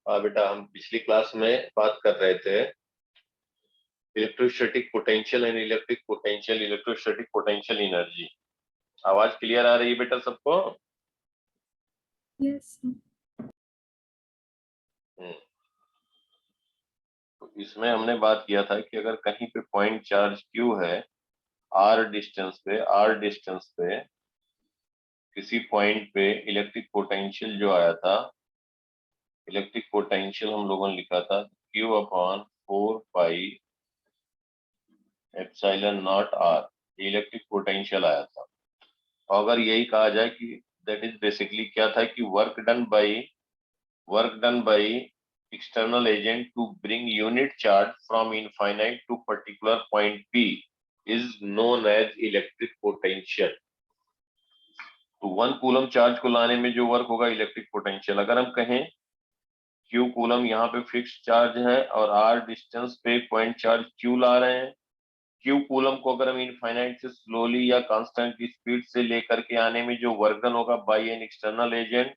हाँ बेटा, हम पिछली क्लास में बात कर रहे थे electrostatic potential and electrostatic potential energy. आवाज क्लियर आ रही है बेटा सबको? यस। हम्म, तो इसमें हमने बात किया था कि अगर कहीं पे पॉइंट चार्ज क्यू है, आर डिस्टेंस पे किसी पॉइंट पे इलेक्ट्रिक पोटेंशियल जो आया था, इलेक्ट्रिक पोटेंशियल हम लोगों ने लिखा था Q upon 4 pi epsilon naught R, electric potential आया था। और अगर यही कहा जाए कि दैट इज बेसिकली क्या था कि work done by external agent to bring unit charge from infinite to particular point P is known as electric potential। तो 1 कूलम चार्ज को लाने में जो वर्क होगा इलेक्ट्रिक पोटेंशियल। अगर हम कहें Q कूलम यहाँ पे फिक्स चार्ज है और R डिस्टेंस पे पॉइंट चार्ज Q ला रहे हैं, Q कूलम को अगर हम इनफाइनाइट से स्लोली या कांस्टेंट की स्पीड से लेकर के आने में जो वर्क डन होगा बाई एन एक्सटर्नल एजेंट,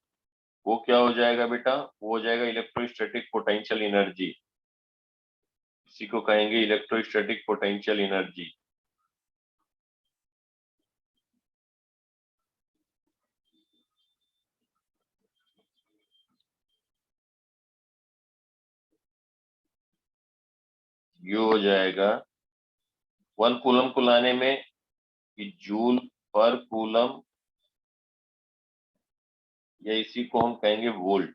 वो क्या हो जाएगा बेटा? वो हो जाएगा इलेक्ट्रोस्टैटिक पोटेंशियल एनर्जी। इसी को कहेंगे इलेक्ट्रोस्टैटिक पोटेंशियल एनर्जी। ये हो जाएगा 1 कूलम को लाने में कि जूल पर कूलम, या इसी को हम कहेंगे वोल्ट।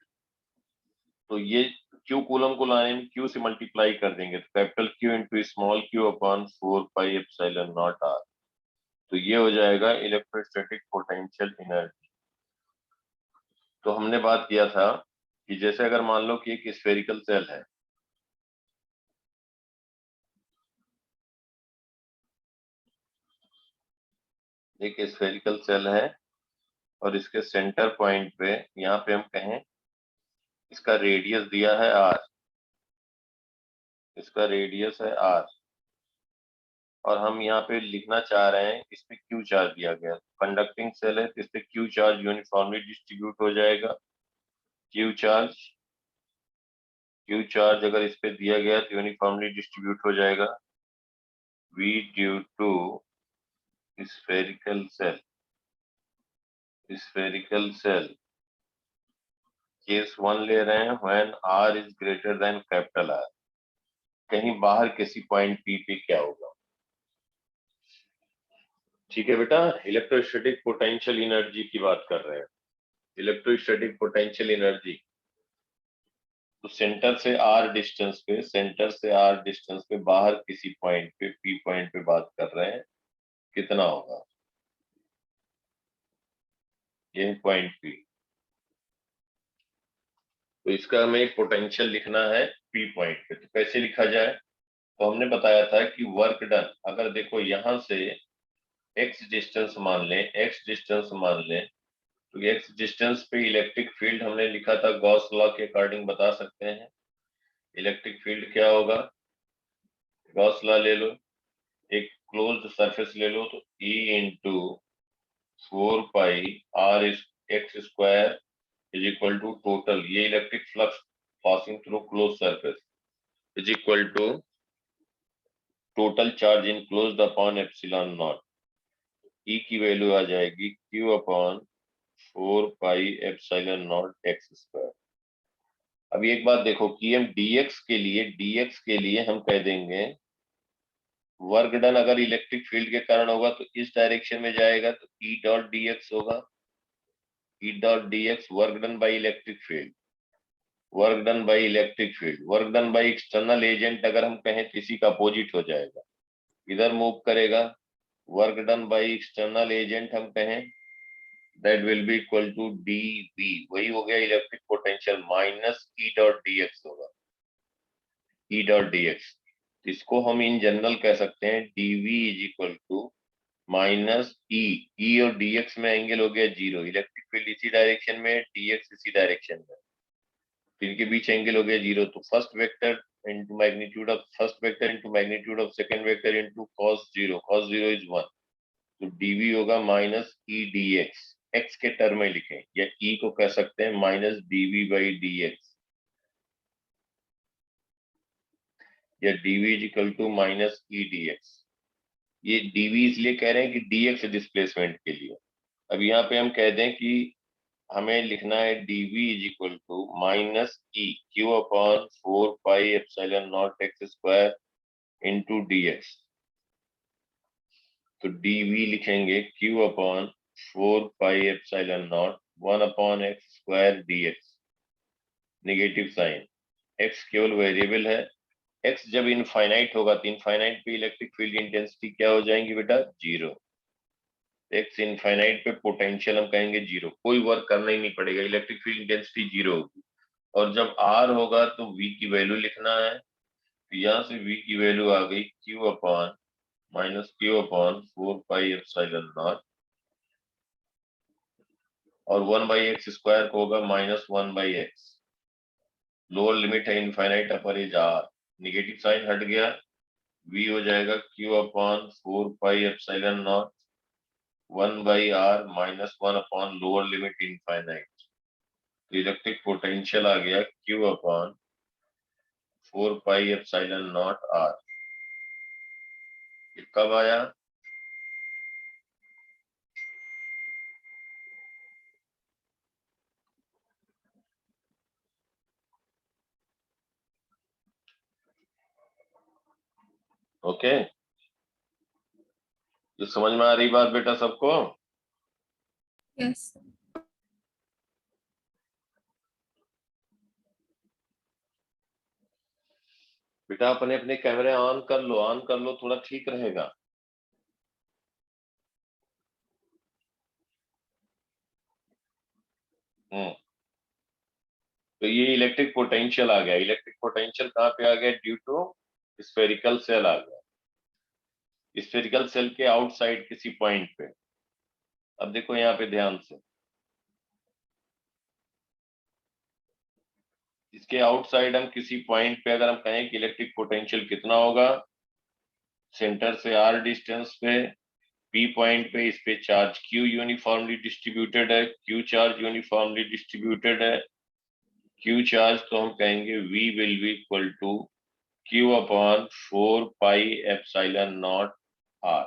तो ये क्यू कूलम को लाने में क्यू से मल्टीप्लाई कर देंगे तो capital Q into small Q upon 4 pi epsilon naught R. तो ये हो जाएगा इलेक्ट्रोस्टैटिक पोटेंशियल एनर्जी। तो हमने बात किया था कि जैसे अगर मान लो कि एक स्फेरिकल सेल है, एक स्फेरिकल सेल है और इसके सेंटर पॉइंट पे यहाँ पे हम कहें इसका रेडियस दिया है आर, इसका रेडियस है आर, और हम यहाँ पे लिखना चाह रहे हैं इस पे क्यू चार्ज दिया गया। कंडक्टिंग सेल है तो इस पे क्यू चार्ज यूनिफॉर्मली डिस्ट्रीब्यूट हो जाएगा। क्यू चार्ज क्यू चार्ज अगर इस पे दिया गया तो यूनिफॉर्मली डिस्ट्रीब्यूट हो जाएगा V due to spherical shell. Spherical shell case 1 ले रहे हैं when R is greater than capital R। कहीं बाहर किसी पॉइंट P पे क्या होगा? ठीक है बेटा, इलेक्ट्रोस्टैटिक पोटेंशियल एनर्जी की बात कर रहे हैं। इलेक्ट्रोस्टैटिक पोटेंशियल एनर्जी तो सेंटर से आर डिस्टेंस पे बाहर किसी पॉइंट पे पी पॉइंट पे बात कर रहे हैं, कितना होगा? ये पॉइंट पी। तो इसका हमें एक पोटेंशियल लिखना है पी पॉइंट पे। तो कैसे लिखा जाए? तो हमने बताया था कि वर्क डन, अगर देखो यहां से एक्स डिस्टेंस मान लें तो एक्स डिस्टेंस पे इलेक्ट्रिक फील्ड हमने लिखा था गॉस लॉ के अकॉर्डिंग बता सकते हैं। इलेक्ट्रिक फील्ड क्या होगा? गॉस लॉ ले लो, एक क्लोज्ड सरफेस ले लो तो E into 4 pi R x² is equal to total, ये electric flux passing through close surface is equal to total charge enclosed upon epsilon naught. E की value आ जाएगी Q upon 4 pi epsilon naught x²। अभी एक बात देखो कि हम dx के लिए हम कह देंगे वर्क डन अगर इलेक्ट्रिक फील्ड के कारण होगा तो इस डायरेक्शन में जाएगा तो E डॉट dx होगा। E dot dx work done by electric field, work done by external agent अगर हम कहें तो इसी का अपोजिट हो जाएगा, इधर मूव करेगा। Work done by external agent हम कहें that will be equal to dV, वही हो गया electric potential minus E dot dx होगा। E डॉट dx इसको हम इन जनरल कह सकते हैं dV is equal to minus E और dx में एंगल हो गया 0, इलेक्ट्रिक फील्ड इसी डायरेक्शन में, dx इसी डायरेक्शन में, तो इनके बीच एंगल हो गया 0। तो first vector into magnitude of second vector into cos 0 is 1, तो dV होगा माइनस E dx। x के टर्म में लिखें या E को कह सकते हैं माइनस dV बाई dx। या dv is equal to minus E dx। ये dv इसलिए कह रहे हैं कि dx डिस्प्लेसमेंट के लिए। अब यहाँ पे हम कह दें कि हमें लिखना है dv is equal to minus E Q upon 4 pi epsilon naught X square into dx। तो dv लिखेंगे q upon 4 pi epsilon naught 1/x² dx। Negative sign, x केवल वेरिएबल है। x जब इनफाइनाइट होगा तो इनफाइनाइट पे इलेक्ट्रिक फील्ड इंटेंसिटी क्या हो जाएंगी बेटा? जीरो। x इनफाइनाइट पे पोटेंशियल हम कहेंगे जीरो, कोई वर्क करना ही नहीं पड़ेगा, इलेक्ट्रिक फील्ड इंटेंसिटी जीरो होगी। और जब r होगा तो v की वैल्यू लिखना है। तो यहाँ से v की वैल्यू आ गई q upon minus Q upon 4 pi epsilon naught, और 1/x² को होगा -1/x। लोअर लिमिट है infinite, upper is r। Negative sign हट गया, v हो जाएगा q upon 4 pi epsilon naught 1/r minus 1 upon lower limit infinite. तो इलेक्ट्रिक पोटेंशियल आ गया q upon 4 pi epsilon naught r। ये कब आया? ओके, ये समझ में आ रही बात बेटा सबको? यस। बेटा अपने अपने कैमरे ऑन कर लो, ऑन कर लो, थोड़ा ठीक रहेगा। तो ये इलेक्ट्रिक पोटेंशियल आ गया। इलेक्ट्रिक पोटेंशियल कहाँ पे आ गया? ड्यू टू स्फेरिकल सेल आ गया। स्फेरिकल सेल के आउटसाइड किसी पॉइंट पे। अब देखो यहाँ पे ध्यान से, इसके आउटसाइड हम किसी पॉइंट पे अगर हम कहें कि इलेक्ट्रिक पोटेंशियल कितना होगा, सेंटर से r डिस्टेंस पे p पॉइंट पे, इस पे चार्ज q यूनिफॉर्मली डिस्ट्रीब्यूटेड है, q चार्ज यूनिफॉर्मली डिस्ट्रीब्यूटेड है। q चार्ज तो हम कहेंगे v will be equal to q upon 4 pi epsilon naught r।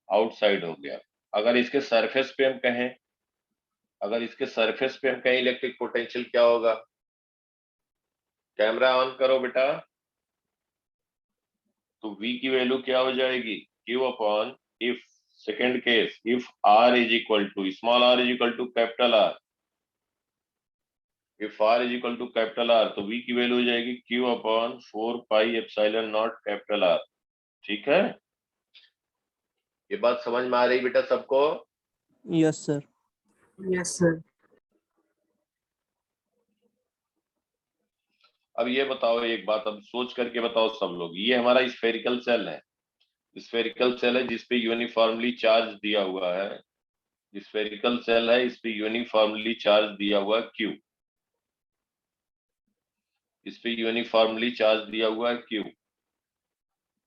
Outside हो गया। अगर इसके सरफेस पे हम कहें, अगर इसके सरफेस पे हम कहें इलेक्ट्रिक पोटेंशियल क्या होगा? कैमरा ऑन करो बेटा। तो v की वैल्यू क्या हो जाएगी? q upon, if second case, if r is equal to small r is equal to capital R, if r is equal to capital R, तो v की वैल्यू हो जाएगी q upon 4 pi epsilon naught capital R। ठीक है, ये बात समझ में आ रही बेटा सबको? Yes sir. Yes sir. अब ये बताओ एक बात, अब सोच करके बताओ सब लोग, ये हमारा स्फेरिकल सेल है। स्फेरिकल सेल है जिसपे यूनिफॉर्मली चार्ज दिया हुआ है। स्फेरिकल सेल है, इस पे यूनिफॉर्मली चार्ज दिया हुआ है Q। इस पे यूनिफॉर्मली चार्ज दिया हुआ है Q।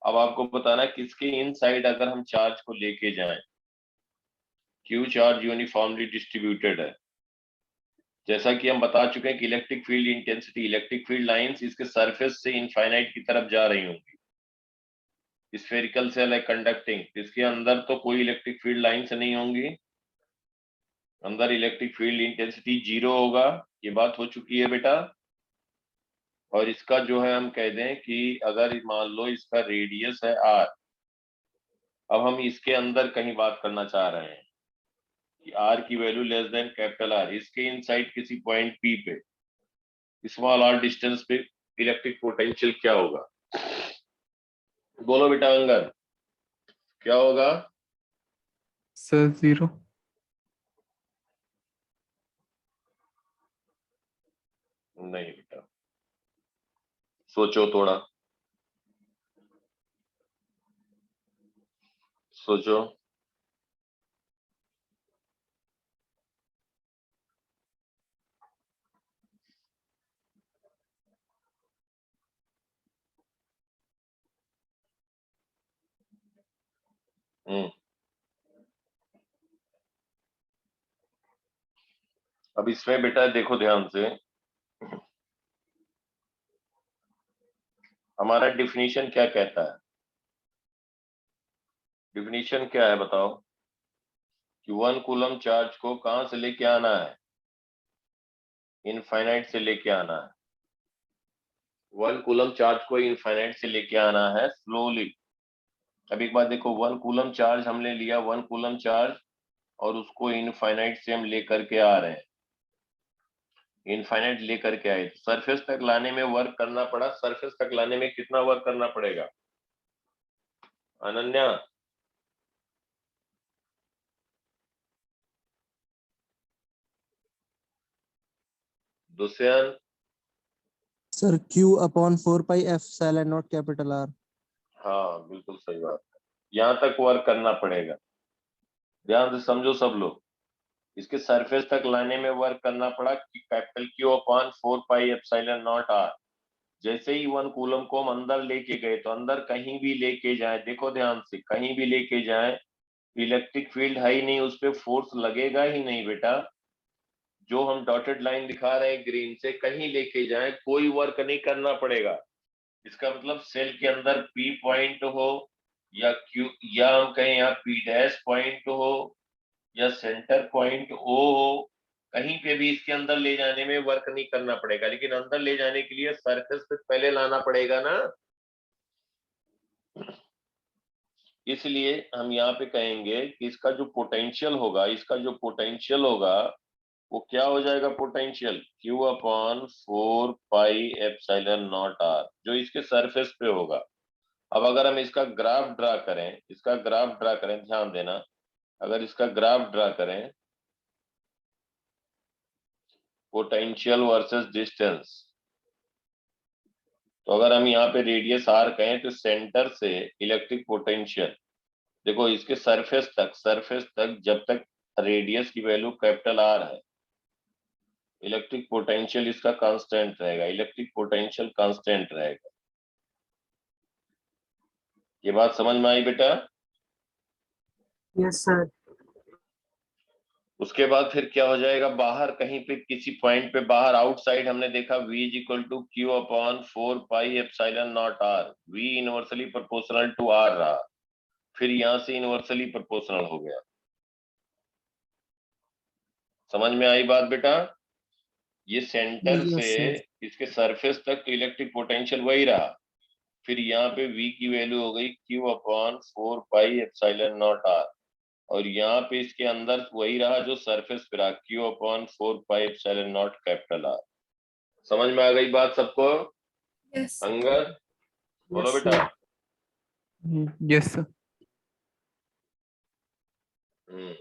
अब आपको बताना है किसके इनसाइड अगर हम चार्ज को लेके जाएं। Q चार्ज यूनिफॉर्मली डिस्ट्रीब्यूटेड है। जैसा कि हम बता चुके हैं कि electric field intensity, electric field lines इसके सरफेस से इनफाइनाइट की तरफ जा रही होंगी। स्फेरिकल सेल है कंडक्टिंग, इसके अंदर तो कोई इलेक्ट्रिक फील्ड लाइंस नहीं होंगी, अंदर इलेक्ट्रिक फील्ड इंटेंसिटी जीरो होगा। ये बात हो चुकी है बेटा। और इसका जो है हम कह दें कि अगर मान लो इसका रेडियस है r, अब हम इसके अंदर कहीं बात करना चाह रहे हैं कि r की value less than capital R, इसके इनसाइड किसी पॉइंट p पे स्मॉल r डिस्टेंस पे इलेक्ट्रिक पोटेंशियल क्या होगा? बोलो बेटा अंगद, क्या होगा? सर 0। नहीं बेटा, सोचो थोड़ा, सोचो। हम्म, अब इसमें बेटा देखो ध्यान से, हमारा डिफिनीशन क्या कहता है? डिफिनीशन क्या है बताओ? कि 1 कूलम चार्ज को कहां से लेके आना है? इनफाइनाइट से लेके आना है। 1 कूलम चार्ज को इनफाइनाइट से लेके आना है स्लोली। अब एक बात देखो, 1 कूलम चार्ज हमने लिया, 1 कूलम चार्ज, और उसको इनफाइनाइट से हम लेकर के आ रहे हैं। इनफाइनाइट लेकर के आए, सरफेस तक लाने में वर्क करना पड़ा। सरफेस तक लाने में कितना वर्क करना पड़ेगा Ananya? Dushyant? Sir Q upon 4 pi epsilon naught capital R। हाँ बिल्कुल सही बात है, यहाँ तक वर्क करना पड़ेगा। ध्यान से समझो सब लोग, इसके सरफेस तक लाने में वर्क करना पड़ा कि capital Q upon 4 pi epsilon naught R। जैसे ही 1 कूलम को हम अंदर लेके गए, तो अंदर कहीं भी लेके जाए, देखो ध्यान से, कहीं भी लेके जाए, इलेक्ट्रिक फील्ड है ही नहीं, उस पर फोर्स लगेगा ही नहीं बेटा। जो हम डॉटेड लाइन दिखा रहे हैं ग्रीन से, कहीं लेके जाए कोई वर्क नहीं करना पड़ेगा। इसका मतलब सेल के अंदर P पॉइंट हो या Q, या हम कहें यहाँ P डैश पॉइंट हो या सेंटर पॉइंट O हो, कहीं पे भी इसके अंदर ले जाने में वर्क नहीं करना पड़ेगा। लेकिन अंदर ले जाने के लिए सरफेस पे पहले लाना पड़ेगा ना। इसलिए हम यहाँ पे कहेंगे कि इसका जो पोटेंशियल होगा, इसका जो पोटेंशियल होगा वो क्या हो जाएगा? Potential Q upon 4 pi epsilon naught R, जो इसके सरफेस पे होगा। अब अगर हम इसका ग्राफ ड्रा करें, इसका ग्राफ ड्रा करें, ध्यान देना, अगर इसका ग्राफ ड्रा करें, पोटेंशियल वर्सेस डिस्टेंस, तो अगर हम यहाँ पे रेडियस R कहें, तो सेंटर से इलेक्ट्रिक पोटेंशियल, देखो इसके सरफेस तक जब तक रेडियस की वैल्यू कैपिटल R है, इलेक्ट्रिक पोटेंशियल इसका कांस्टेंट रहेगा, इलेक्ट्रिक पोटेंशियल कांस्टेंट रहेगा। ये बात समझ में आई बेटा? Yes, sir. उसके बाद फिर क्या हो जाएगा? बाहर कहीं पे किसी पॉइंट पे बाहर आउटसाइड हमने देखा V is equal to Q upon 4 pi epsilon naught R। V inversely proportional to R रहा, फिर यहां से इनवर्सली प्रोपोर्शनल हो गया। समझ में आई बात बेटा? ये सेंटर Yes, से sir. इसके सरफेस तक तो इलेक्ट्रिक पोटेंशियल वही रहा, फिर यहाँ पे V की वैल्यू हो गई Q upon 4 pi epsilon naught R, और यहाँ पे इसके अंदर वही रहा जो सरफेस पे रहा, Q upon 4 pi epsilon naught capital R। समझ में आ गई बात सबको? Yes. अंगद बोलो Yes, बेटा। sir. Yes, sir. हम्म,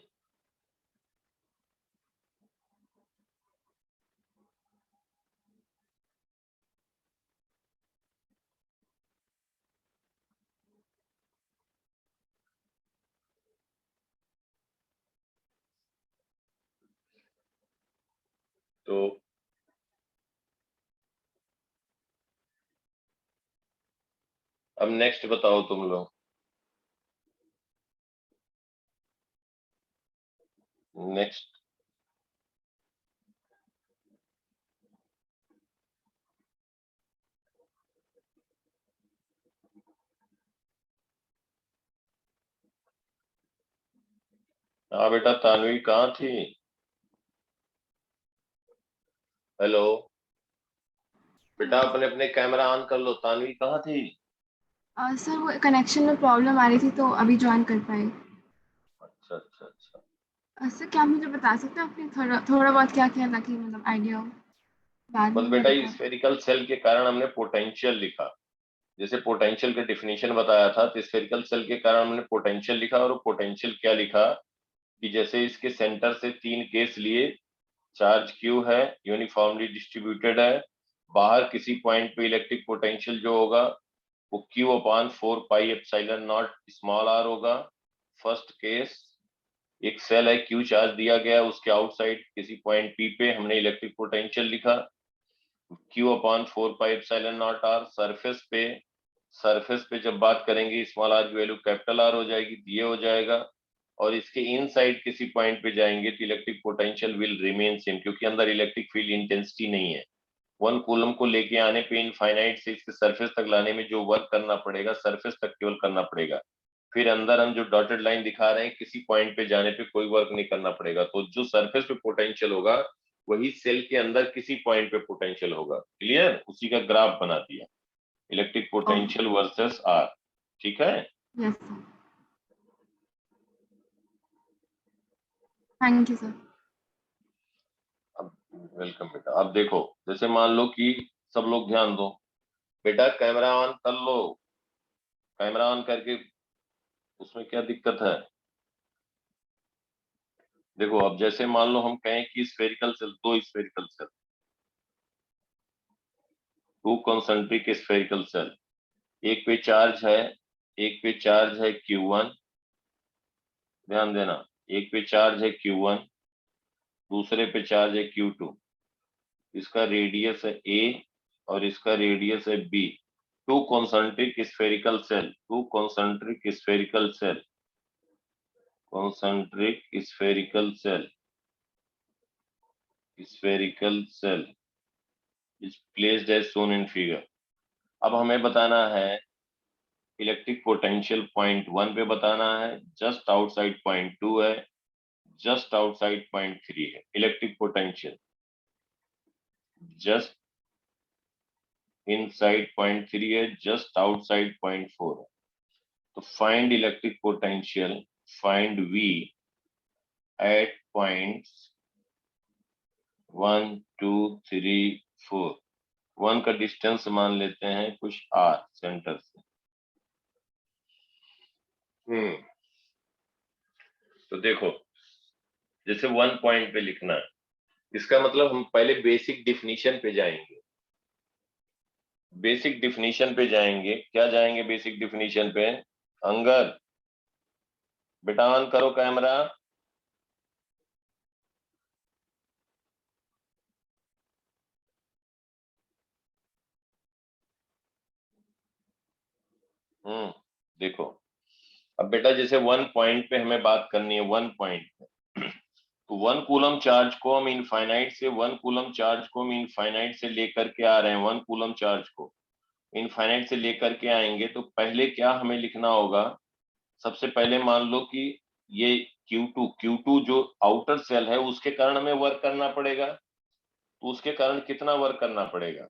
तो अब नेक्स्ट बताओ तुम लोग। नेक्स्ट हाँ बेटा, तानवी कहाँ थी? हेलो बेटा, अपने अपने कैमरा ऑन कर लो। तानवी कहाँ थी? सर वो कनेक्शन में प्रॉब्लम आ रही थी तो अभी ज्वाइन कर पाए। अच्छा अच्छा अच्छा। सर क्या मुझे बता सकते हैं आपने थोड़ा थोड़ा बहुत क्या किया ताकि मतलब आइडिया हो, बाद बस में मैं बेटा, बता। स्फेरिकल सेल के कारण हमने पोटेंशियल लिखा। जैसे पोटेंशियल का डिफिनेशन बताया था, तो स्फेरिकल सेल के कारण हमने पोटेंशियल लिखा। और पोटेंशियल क्या लिखा कि जैसे इसके सेंटर से 3 केस लिए, चार्ज Q है, यूनिफॉर्मली डिस्ट्रीब्यूटेड है, बाहर किसी पॉइंट पे इलेक्ट्रिक पोटेंशियल जो होगा वो Q upon 4 pi epsilon not small r होगा। फर्स्ट केस, एक सेल है, Q चार्ज दिया गया है, उसके आउटसाइड किसी पॉइंट P पे हमने इलेक्ट्रिक पोटेंशियल लिखा Q upon 4 pi epsilon naught r। Surface पे जब बात करेंगे, स्मॉल r की वैल्यू कैपिटल R हो जाएगी, ये हो जाएगा। और इसके इनसाइड किसी पॉइंट पे जाएंगे तो electric potential will remain same, क्योंकि अंदर इलेक्ट्रिक फील्ड इंटेंसिटी नहीं है, 1 कूलम को लेके आने पे इनफाइनाइट से इसके सरफेस तक लाने में जो वर्क करना पड़ेगा सरफेस तक केवल करना पड़ेगा। फिर अंदर हम जो डॉटेड लाइन दिखा रहे हैं किसी पॉइंट पे जाने पे कोई वर्क नहीं करना पड़ेगा। तो जो सरफेस पे पोटेंशियल होगा वही सेल के अंदर किसी पॉइंट पे पोटेंशियल होगा। क्लियर? उसी का ग्राफ बना दिया, इलेक्ट्रिक पोटेंशियल वर्सेस आर। ठीक है? Yes sir, thank you sir. अब वेलकम बेटा। अब देखो, जैसे मान लो कि सब लोग ध्यान दो बेटा, कैमरा ऑन कर लो। कैमरा ऑन करके उसमें क्या दिक्कत है? देखो, अब जैसे मान लो हम कहें कि स्फेरिकल सेल, दो spherical shell, two concentric spherical cell, एक पे चार्ज है, एक पे चार्ज है Q1। ध्यान देना, एक पे चार्ज है Q1, दूसरे पे चार्ज है Q2। इसका रेडियस है A और इसका रेडियस है B। Two concentric spherical shell, two concentric spherical shell, concentric spherical shell, spherical shell is placed as shown in figure. अब हमें बताना है इलेक्ट्रिक पोटेंशियल पॉइंट 1 पे बताना है, जस्ट आउटसाइड पॉइंट 2 है, जस्ट आउटसाइड पॉइंट 3 है। Electric potential just inside point 3 है, जस्ट आउटसाइड पॉइंट 4 है। तो find electric potential, find V at points 1 2 3 4। 1 का डिस्टेंस मान लेते हैं कुछ R सेंटर से। तो देखो, जैसे 1 पॉइंट पे लिखना है, इसका मतलब हम पहले बेसिक डिफिनीशन पे जाएंगे। बेसिक डिफिनीशन पे जाएंगे। क्या जाएंगे बेसिक डिफिनीशन पे? अंगद बेटा ऑन करो कैमरा। देखो, अब बेटा जैसे 1 पॉइंट पे हमें बात करनी है, 1 पॉइंट पे तो 1 कूलम चार्ज को हम इनफाइनाइट से, 1 कूलम चार्ज को हम इनफाइनाइट से लेकर के आ रहे हैं। 1 कूलम चार्ज को इनफाइनाइट से लेकर के आएंगे तो पहले क्या हमें लिखना होगा? सबसे पहले मान लो कि ये Q2 जो आउटर सेल है उसके कारण हमें वर्क करना पड़ेगा। तो उसके कारण कितना वर्क करना पड़ेगा?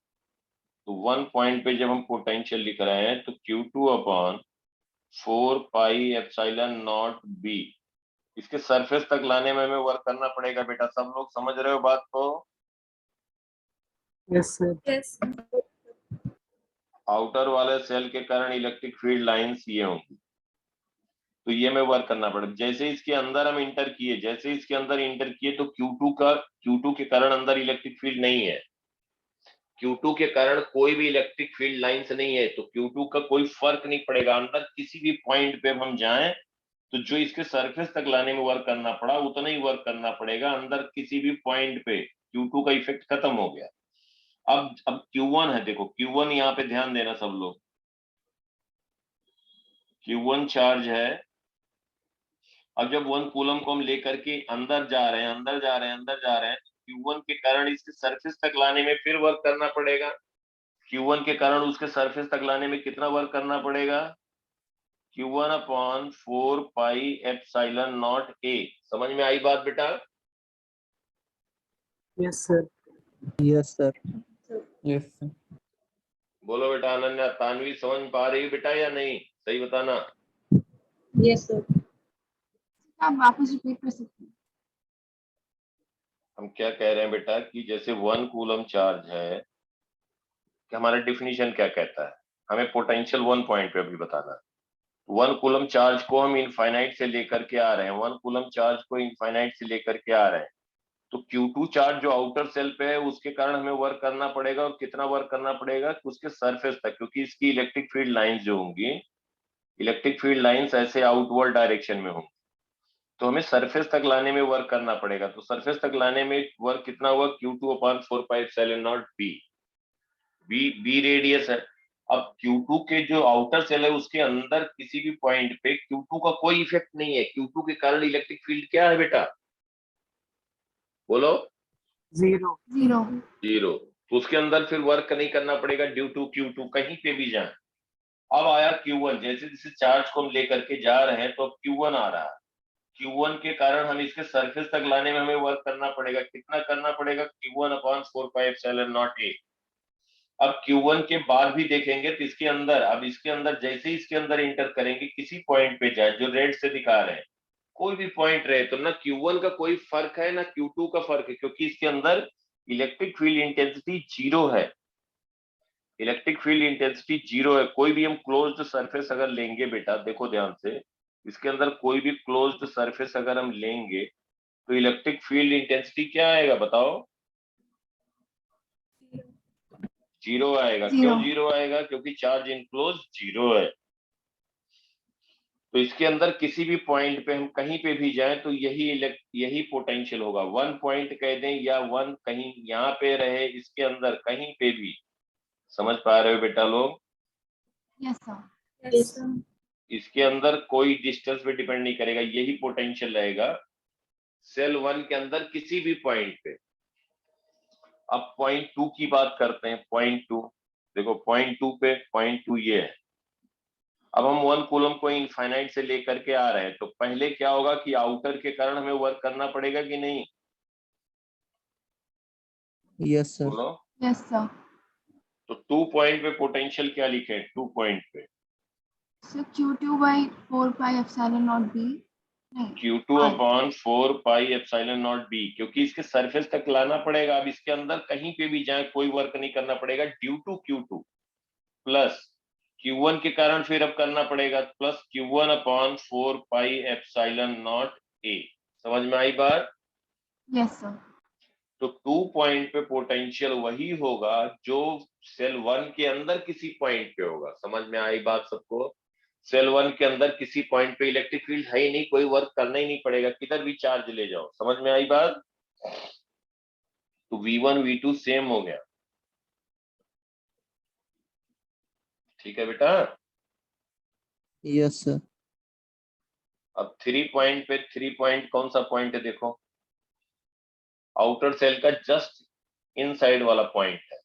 तो 1 पॉइंट पे जब हम पोटेंशियल लिख रहे हैं तो Q2 upon 4 pi epsilon not B, इसके सरफेस तक लाने में हमें वर्क करना पड़ेगा। बेटा सब लोग समझ रहे हो बात को? Yes, sir. Yes. आउटर वाले सेल के कारण इलेक्ट्रिक फील्ड लाइंस ये होंगी, तो ये में वर्क करना पड़ेगा। जैसे इसके अंदर हम इंटर किए, जैसे इसके अंदर इंटर किए तो Q2 के कारण अंदर इलेक्ट्रिक फील्ड नहीं है। Q2 के कारण कोई भी इलेक्ट्रिक फील्ड लाइंस नहीं है, तो Q2 का कोई फर्क नहीं पड़ेगा। अंदर किसी भी पॉइंट पे हम जाएं तो जो इसके सरफेस तक लाने में वर्क करना पड़ा उतना ही वर्क करना पड़ेगा। अंदर किसी भी पॉइंट पे Q2 का इफेक्ट खत्म हो गया। अब Q1 है, देखो Q1 यहाँ पे ध्यान देना सब लोग। Q1 चार्ज है। अब जब 1 कूलम को हम लेकर के अंदर जा रहे हैं, अंदर जा रहे हैं, अंदर जा रहे हैं, तो Q1 के कारण इसके सरफेस तक लाने में फिर वर्क करना पड़ेगा। Q1 के कारण उसके सरफेस तक लाने में कितना वर्क करना पड़ेगा? Q1 upon 4 pi epsilon not A। समझ में आई बात बेटा? Yes, sir. Yes, sir. yes sir. बोलो बेटा अनन्या, तानवी समझ पा रही है बेटा या नहीं? सही बताना। Yes, sir. आप वापस रिपीट कर सकते हैं? हम क्या कह रहे हैं बेटा कि जैसे 1 कूलम चार्ज है, कि हमारा डिफिनीशन क्या कहता है? हमें पोटेंशियल 1 पॉइंट पे अभी बताना है। 1 कूलम चार्ज को हम इनफाइनाइट से लेकर के आ रहे हैं, 1 कूलम चार्ज को इनफाइनाइट से लेकर के आ रहे हैं। तो Q2 चार्ज जो आउटर सेल पे है उसके कारण हमें वर्क करना पड़ेगा, और कितना वर्क करना पड़ेगा? उसके सरफेस तक, क्योंकि इसकी इलेक्ट्रिक फील्ड लाइंस जो होंगी, इलेक्ट्रिक फील्ड लाइंस ऐसे आउटवर्ड डायरेक्शन में होंगी, तो हमें सरफेस तक लाने में वर्क करना पड़ेगा। तो सरफेस तक लाने में वर्क कितना हुआ? Q2 upon 4 pi epsilon not B radius है। अब Q2 के जो आउटर सेल है उसके अंदर किसी भी पॉइंट पे Q2 का कोई इफेक्ट नहीं है। Q2 के कारण इलेक्ट्रिक फील्ड क्या है बेटा? बोलो। Zero. जीरो। जीरो। तो उसके अंदर फिर वर्क नहीं करना पड़ेगा ड्यू टू Q2 कहीं पे भी जाए। अब आया Q1, जैसे जैसे चार्ज को हम लेकर के जा रहे हैं तो अब Q1 आ रहा है। Q1 के कारण हम इसके सरफेस तक लाने में हमें वर्क करना पड़ेगा। कितना करना पड़ेगा? Q1 upon 4πε0A। अब Q1 के बाद भी देखेंगे तो इसके अंदर, अब इसके अंदर जैसे ही इसके अंदर इंटर करेंगे किसी पॉइंट पे जाए जो रेड से दिखा रहे हैं, कोई भी पॉइंट रहे, तो ना Q1 का कोई फर्क है ना Q2 का फर्क है, क्योंकि इसके अंदर इलेक्ट्रिक फील्ड इंटेंसिटी जीरो है। इलेक्ट्रिक फील्ड इंटेंसिटी जीरो है। कोई भी हम क्लोज्ड सरफेस अगर लेंगे बेटा, देखो ध्यान से, इसके अंदर कोई भी क्लोज्ड सरफेस अगर हम लेंगे तो इलेक्ट्रिक फील्ड इंटेंसिटी क्या आएगा बताओ? जीरो आएगा। जीरो। क्यों जीरो आएगा? क्योंकि चार्ज इनक्लोज जीरो है। तो इसके अंदर किसी भी पॉइंट पे हम कहीं पे भी जाएं तो यही पोटेंशियल होगा। वन पॉइंट कह दें या वन कहीं यहाँ पे रहे, इसके अंदर कहीं पे भी। समझ पा रहे हो बेटा लोग? Yes sir. Yes, sir. इसके अंदर कोई डिस्टेंस पे डिपेंड नहीं करेगा, यही पोटेंशियल रहेगा सेल 1 के अंदर किसी भी पॉइंट पे। अब पॉइंट 2 की बात करते हैं। पॉइंट 2 देखो, पॉइंट 2 पे पॉइंट 2 ये है। अब हम 1 कूलम को इनफाइनाइट से लेकर के आ रहे हैं, तो पहले क्या होगा कि आउटर के कारण हमें वर्क करना पड़ेगा कि नहीं? Yes, sir. बोलो। Yes sir. तो 2 पॉइंट पे पोटेंशियल क्या लिखे? 2 पॉइंट पे सर Q2 by 4πε0B। नहीं, Q2 R। अपॉन 4πε0B, क्योंकि इसके सरफेस तक लाना पड़ेगा। अब इसके अंदर कहीं पे भी जाए कोई वर्क नहीं करना पड़ेगा due to Q2 plus Q1 के कारण फिर अब करना पड़ेगा प्लस Q1 अपॉन 4πε0A। समझ में आई बात? Yes sir. तो 2 पॉइंट पे पोटेंशियल वही होगा जो सेल 1 के अंदर किसी पॉइंट पे होगा। समझ में आई बात सबको? सेल 1 के अंदर किसी पॉइंट पे इलेक्ट्रिक फील्ड है ही नहीं, कोई वर्क करना ही नहीं पड़ेगा, किधर भी चार्ज ले जाओ। समझ में आई बात? तो V1 V2 सेम हो गया। ठीक है बेटा? Yes, sir. अब 3 पॉइंट पे 3 पॉइंट कौन सा पॉइंट है देखो? आउटर सेल का जस्ट इनसाइड वाला पॉइंट है।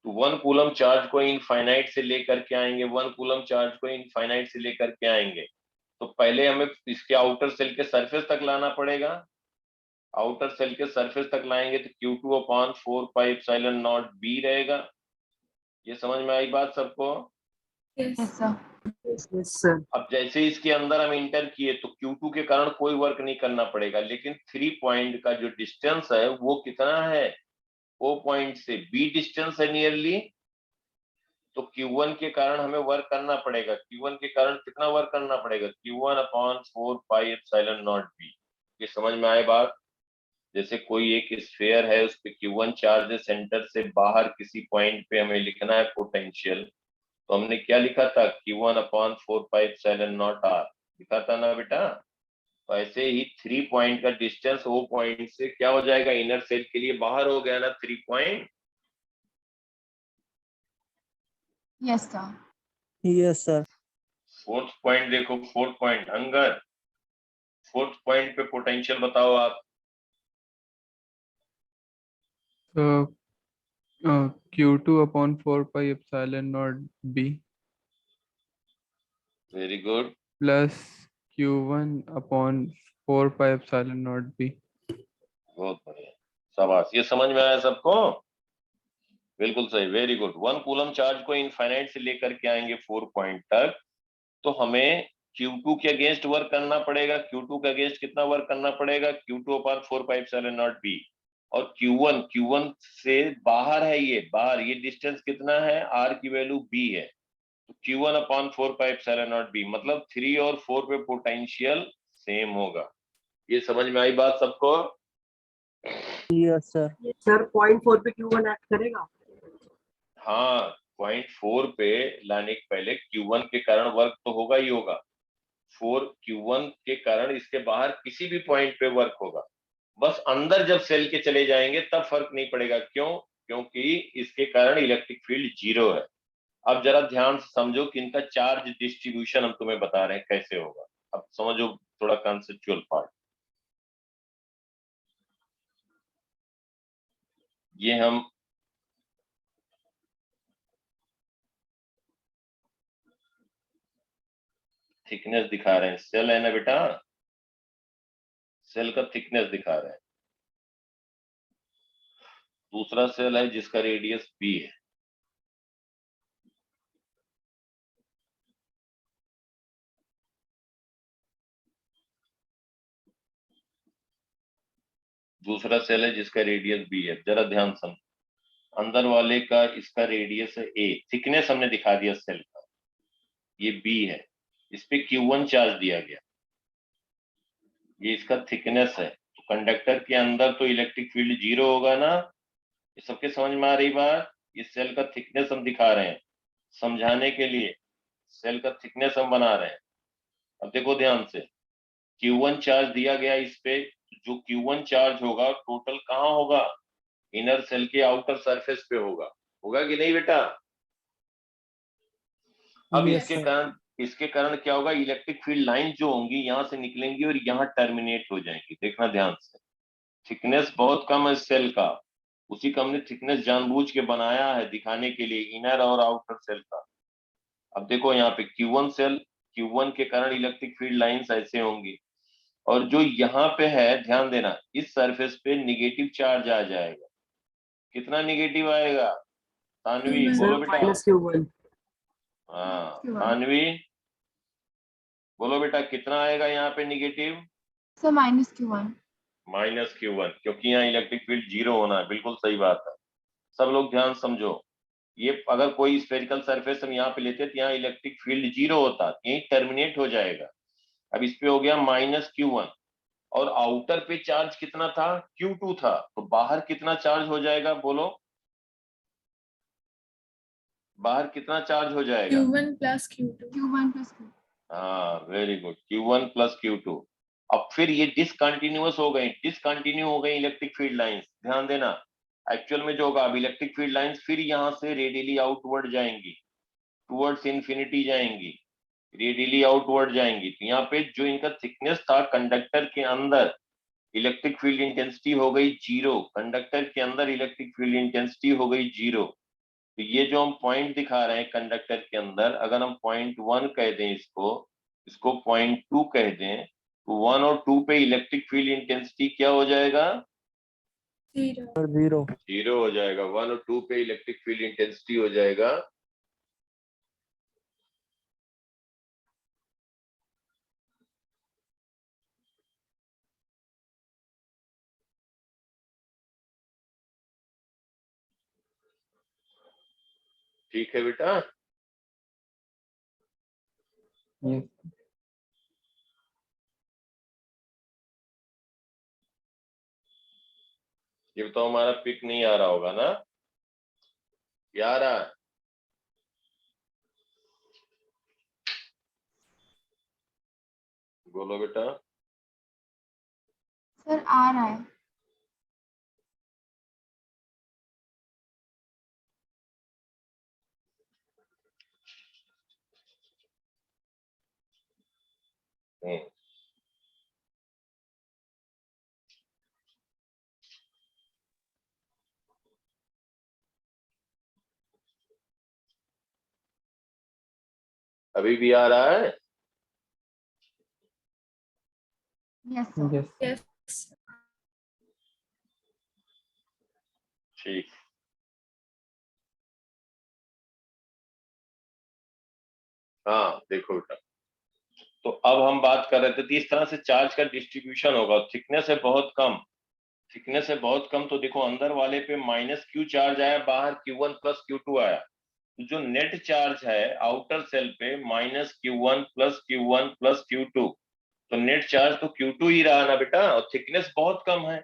तो 1 कूलम चार्ज को इनफाइनाइट से लेकर के आएंगे, 1 कूलम चार्ज को इनफाइनाइट से लेकर के आएंगे, तो पहले हमें इसके आउटर सेल के सरफेस तक लाना पड़ेगा। आउटर सेल के सरफेस तक लाएंगे तो Q2 अपॉन 4πε0B रहेगा। ये समझ में आई बात सबको? Yes Yes. Sir. Yes, sir. अब जैसे इसके अंदर हम इंटर किए तो Q2 के कारण कोई वर्क नहीं करना पड़ेगा, लेकिन 3 पॉइंट का जो डिस्टेंस है वो कितना है? O पॉइंट से B डिस्टेंस है नियरली। तो Q1 के कारण हमें वर्क करना पड़ेगा। Q1 के कारण कितना वर्क करना पड़ेगा? Q1 upon 4πε0B। ये समझ में आए बात? जैसे कोई एक स्फीयर है, उस पे Q1 चार्ज है, सेंटर से बाहर किसी पॉइंट पे हमें लिखना है पोटेंशियल, तो हमने क्या लिखा था? Q1 अपॉन 4πε0R लिखा था ना बेटा? तो ऐसे ही 3 पॉइंट का डिस्टेंस O पॉइंट से क्या हो जाएगा? इनर सेल के लिए बाहर हो गया ना 3 point. Yes sir. Yes, sir. Fourth point देखो, फोर्थ पॉइंट अंगर, फोर्थ पॉइंट पे पोटेंशियल बताओ आप। Q2 upon 4πε0B very good. plus Q1 upon 4πε0B. बहुत बढ़िया, शाबाश। ये समझ में आया सबको? बिल्कुल सही, वेरी गुड। 1 कूलम चार्ज को इनफाइनाइट से लेकर के आएंगे 4 पॉइंट तक, तो हमें Q2 के अगेंस्ट वर्क करना पड़ेगा। Q2 के अगेंस्ट कितना वर्क करना पड़ेगा? Q2 upon 4πε0B। और Q1 से बाहर है, ये बाहर, ये डिस्टेंस कितना है? R की वैल्यू B है। तो Q1 अपॉन 4πε0B, मतलब 3 और 4 पे पोटेंशियल सेम होगा। ये समझ में आई बात सबको? Yes, sir. Sir, point 4 पे Q1 एक्ट करेगा? हाँ, पॉइंट 4 पे लाने के पहले Q1 के कारण वर्क तो होगा ही होगा। Q1 के कारण इसके बाहर किसी भी पॉइंट पे वर्क होगा। बस अंदर जब सेल के चले जाएंगे तब फर्क नहीं पड़ेगा। क्यों? क्योंकि इसके कारण इलेक्ट्रिक फील्ड जीरो है। अब जरा ध्यान से समझो कि इनका चार्ज डिस्ट्रीब्यूशन हम तुम्हें बता रहे हैं कैसे होगा। अब समझो थोड़ा कॉन्सेप्चुअल पार्ट। ये हम थिकनेस दिखा रहे हैं, सेल है ना बेटा, सेल का थिकनेस दिखा रहे हैं। दूसरा सेल है जिसका रेडियस बी है। दूसरा सेल है जिसका रेडियस बी है। जरा ध्यान समझ, अंदर वाले का इसका रेडियस है ए, थिकनेस हमने दिखा दिया सेल का, ये बी है, इस पे Q1 चार्ज दिया गया, ये इसका थिकनेस है। तो कंडक्टर के अंदर तो इलेक्ट्रिक फील्ड 0 होगा ना, ये सबके समझ में आ रही बात। ये सेल का थिकनेस हम दिखा रहे हैं समझाने के लिए, सेल का थिकनेस हम बना रहे हैं। अब देखो ध्यान से, Q1 चार्ज दिया गया इस पे, जो Q1 चार्ज होगा टोटल कहाँ होगा, इनर सेल के आउटर सरफेस पे होगा, होगा कि नहीं बेटा। अब Yes, इसके कारण क्या होगा, इलेक्ट्रिक फील्ड लाइन जो होंगी यहाँ से निकलेंगी और यहाँ टर्मिनेट हो जाएंगी। देखना ध्यान से, थिकनेस बहुत कम है सेल का, उसी का हमने थिकनेस जानबूझ के बनाया है दिखाने के लिए, इनर और आउटर सेल का। अब देखो यहाँ पे Q1 सेल, Q1 के कारण इलेक्ट्रिक फील्ड लाइंस ऐसे होंगी, और जो यहाँ पे है ध्यान देना, इस सरफेस पे निगेटिव चार्ज आ जाएगा। कितना निगेटिव आएगा तानवी, Q1. बोलो सर बेटा। Minus Q1। हाँ Q1. तानवी, बोलो बेटा कितना आएगा यहाँ पे निगेटिव, सर -Q1. -Q1, क्योंकि यहाँ इलेक्ट्रिक फील्ड 0 होना है। बिल्कुल सही बात है, सब लोग ध्यान समझो। ये अगर कोई स्फेरिकल सरफेस हम यहाँ पे लेते तो यहाँ इलेक्ट्रिक फील्ड 0 होता, यही टर्मिनेट हो जाएगा। अब इस पे हो गया -Q1, और आउटर पे चार्ज कितना था, Q2 था, तो बाहर कितना चार्ज हो जाएगा बोलो, बाहर कितना चार्ज हो जाएगा। Q1 plus Q2. Q1 plus Q2. हाँ very good, Q1 plus Q2। अब फिर ये डिसकंटिन्यूअस हो गई, डिसकंटिन्यू हो गई इलेक्ट्रिक फील्ड लाइंस। ध्यान देना, एक्चुअल में जो होगा, अब इलेक्ट्रिक फील्ड लाइंस फिर यहाँ से रेडियली आउटवर्ड जाएंगी, टुवर्ड्स इंफिनिटी जाएंगी, रेडियली आउटवर्ड जाएंगी। तो यहाँ पे जो इनका थिकनेस था कंडक्टर के अंदर, इलेक्ट्रिक फील्ड इंटेंसिटी हो गई 0, कंडक्टर के अंदर इलेक्ट्रिक फील्ड इंटेंसिटी हो गई 0। तो ये जो हम पॉइंट दिखा रहे हैं कंडक्टर के अंदर, अगर हम .1 कह दें इसको, इसको .2 कह दें, तो 1 और 2 पे इलेक्ट्रिक फील्ड इंटेंसिटी क्या हो जाएगा, 0. sir, 0. 0 हो जाएगा। 1 और 2 पे इलेक्ट्रिक फील्ड इंटेंसिटी हो जाएगा ठीक है बेटा। Yes. ये तो हमारा पिक नहीं आ रहा होगा ना, क्या आ रहा है, बोलो बेटा। सर आ रहा है। हम्म, अभी भी आ रहा है। Yes sir. Yes. Yes. ठीक, हाँ देखो बेटा, तो अब हम बात कर रहे थे, तो इस तरह से चार्ज का डिस्ट्रीब्यूशन होगा। थिकनेस है बहुत कम, थिकनेस है बहुत कम, तो देखो अंदर वाले पे -Q चार्ज आया, बाहर Q1 प्लस Q2 आया। तो जो नेट चार्ज है आउटर सेल पे -Q1 plus Q1 plus Q2, तो नेट चार्ज तो Q2 ही रहा ना बेटा, और थिकनेस बहुत कम है।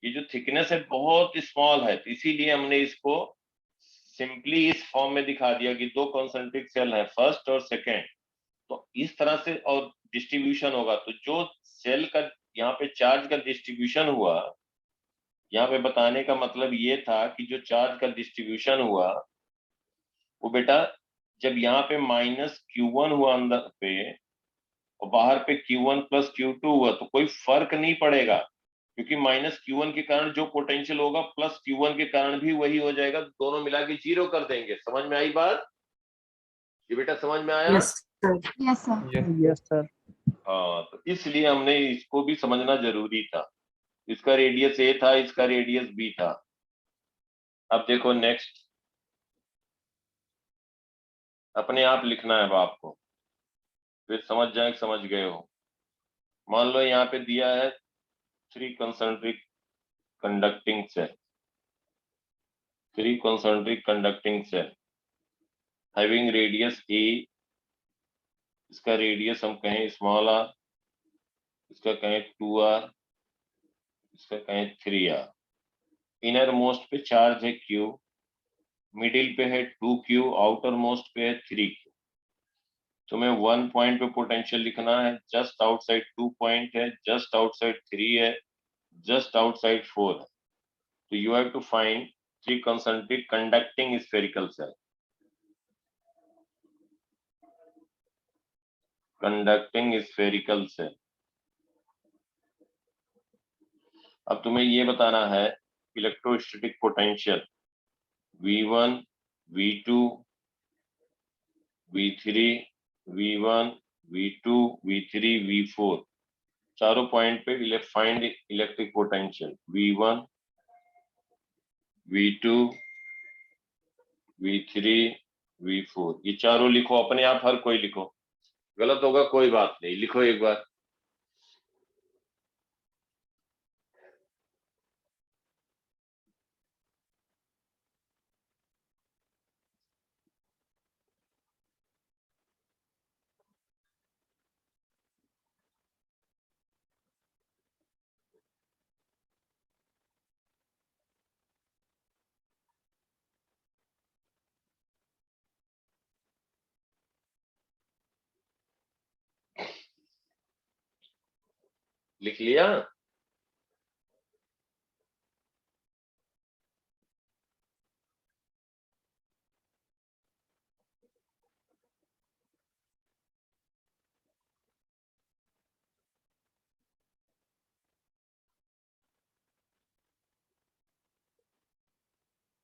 ये जो थिकनेस है बहुत स्मॉल है, तो इसीलिए हमने इसको सिंपली इस फॉर्म में दिखा दिया कि दो कॉन्सेंट्रिक सेल है, फर्स्ट और सेकेंड। तो इस तरह से और डिस्ट्रीब्यूशन होगा। तो जो सेल का यहाँ पे चार्ज का डिस्ट्रीब्यूशन हुआ, यहाँ पे बताने का मतलब ये था कि जो चार्ज का डिस्ट्रीब्यूशन हुआ वो बेटा, जब यहाँ पे -Q1 हुआ अंदर पे और बाहर पे Q1 प्लस Q2 हुआ, तो कोई फर्क नहीं पड़ेगा, क्योंकि -Q1 के कारण जो पोटेंशियल होगा प्लस Q1 के कारण भी वही हो जाएगा, दोनों मिला के 0 कर देंगे। समझ में आई बात, ये बेटा समझ में आया। Yes Yes, sir. Yes. Yes, sir. हाँ, तो इसलिए हमने इसको भी समझना जरूरी था। इसका रेडियस ए था, इसका रेडियस बी था। अब देखो नेक्स्ट, अपने आप लिखना है अब आपको, फिर समझ जाए समझ गए हो। मान लो यहाँ पे दिया है 3 concentric conducting cell, 3 concentric conducting cell having radius a, इसका रेडियस हम कहें स्मॉल r, इसका कहें 2r, इसका कहें 3r। इनर मोस्ट पे चार्ज है q, मिडिल पे है 2q, आउटर मोस्ट पे है 3q। तुम्हें 1 पॉइंट पे पोटेंशियल लिखना है, जस्ट आउटसाइड 2 पॉइंट है, जस्ट आउटसाइड 3 है, जस्ट आउटसाइड 4 है। तो you have to find 3 concentric conducting spherical cell, conducting spherical cell। अब तुम्हें ये बताना है electrostatic potential V1, V2, V3, V1, V2, V3, V4, चारों पॉइंट पे find electric potential V1, V2, V3, V4। ये चारों लिखो, अपने आप हर कोई लिखो, गलत होगा कोई बात नहीं, लिखो एक बार। लिख लिया?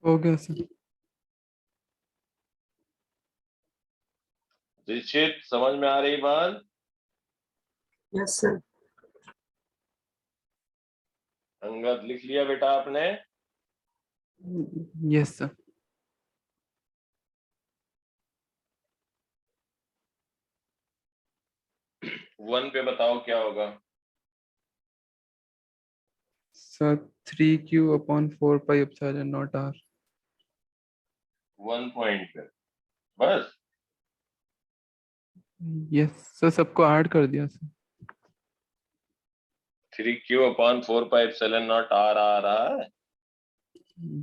हो गया सर। दीक्षित, समझ में आ रही बात? Yes, sir. अंगद, लिख लिया बेटा आपने? Yes sir. वन पे बताओ क्या होगा? Sir 3q upon 4 pi epsilon naught r। 1 point पे बस। यस सर, सबको ऐड कर दिया sir. 3q upon 4 pi epsilon naught r आ रहा है।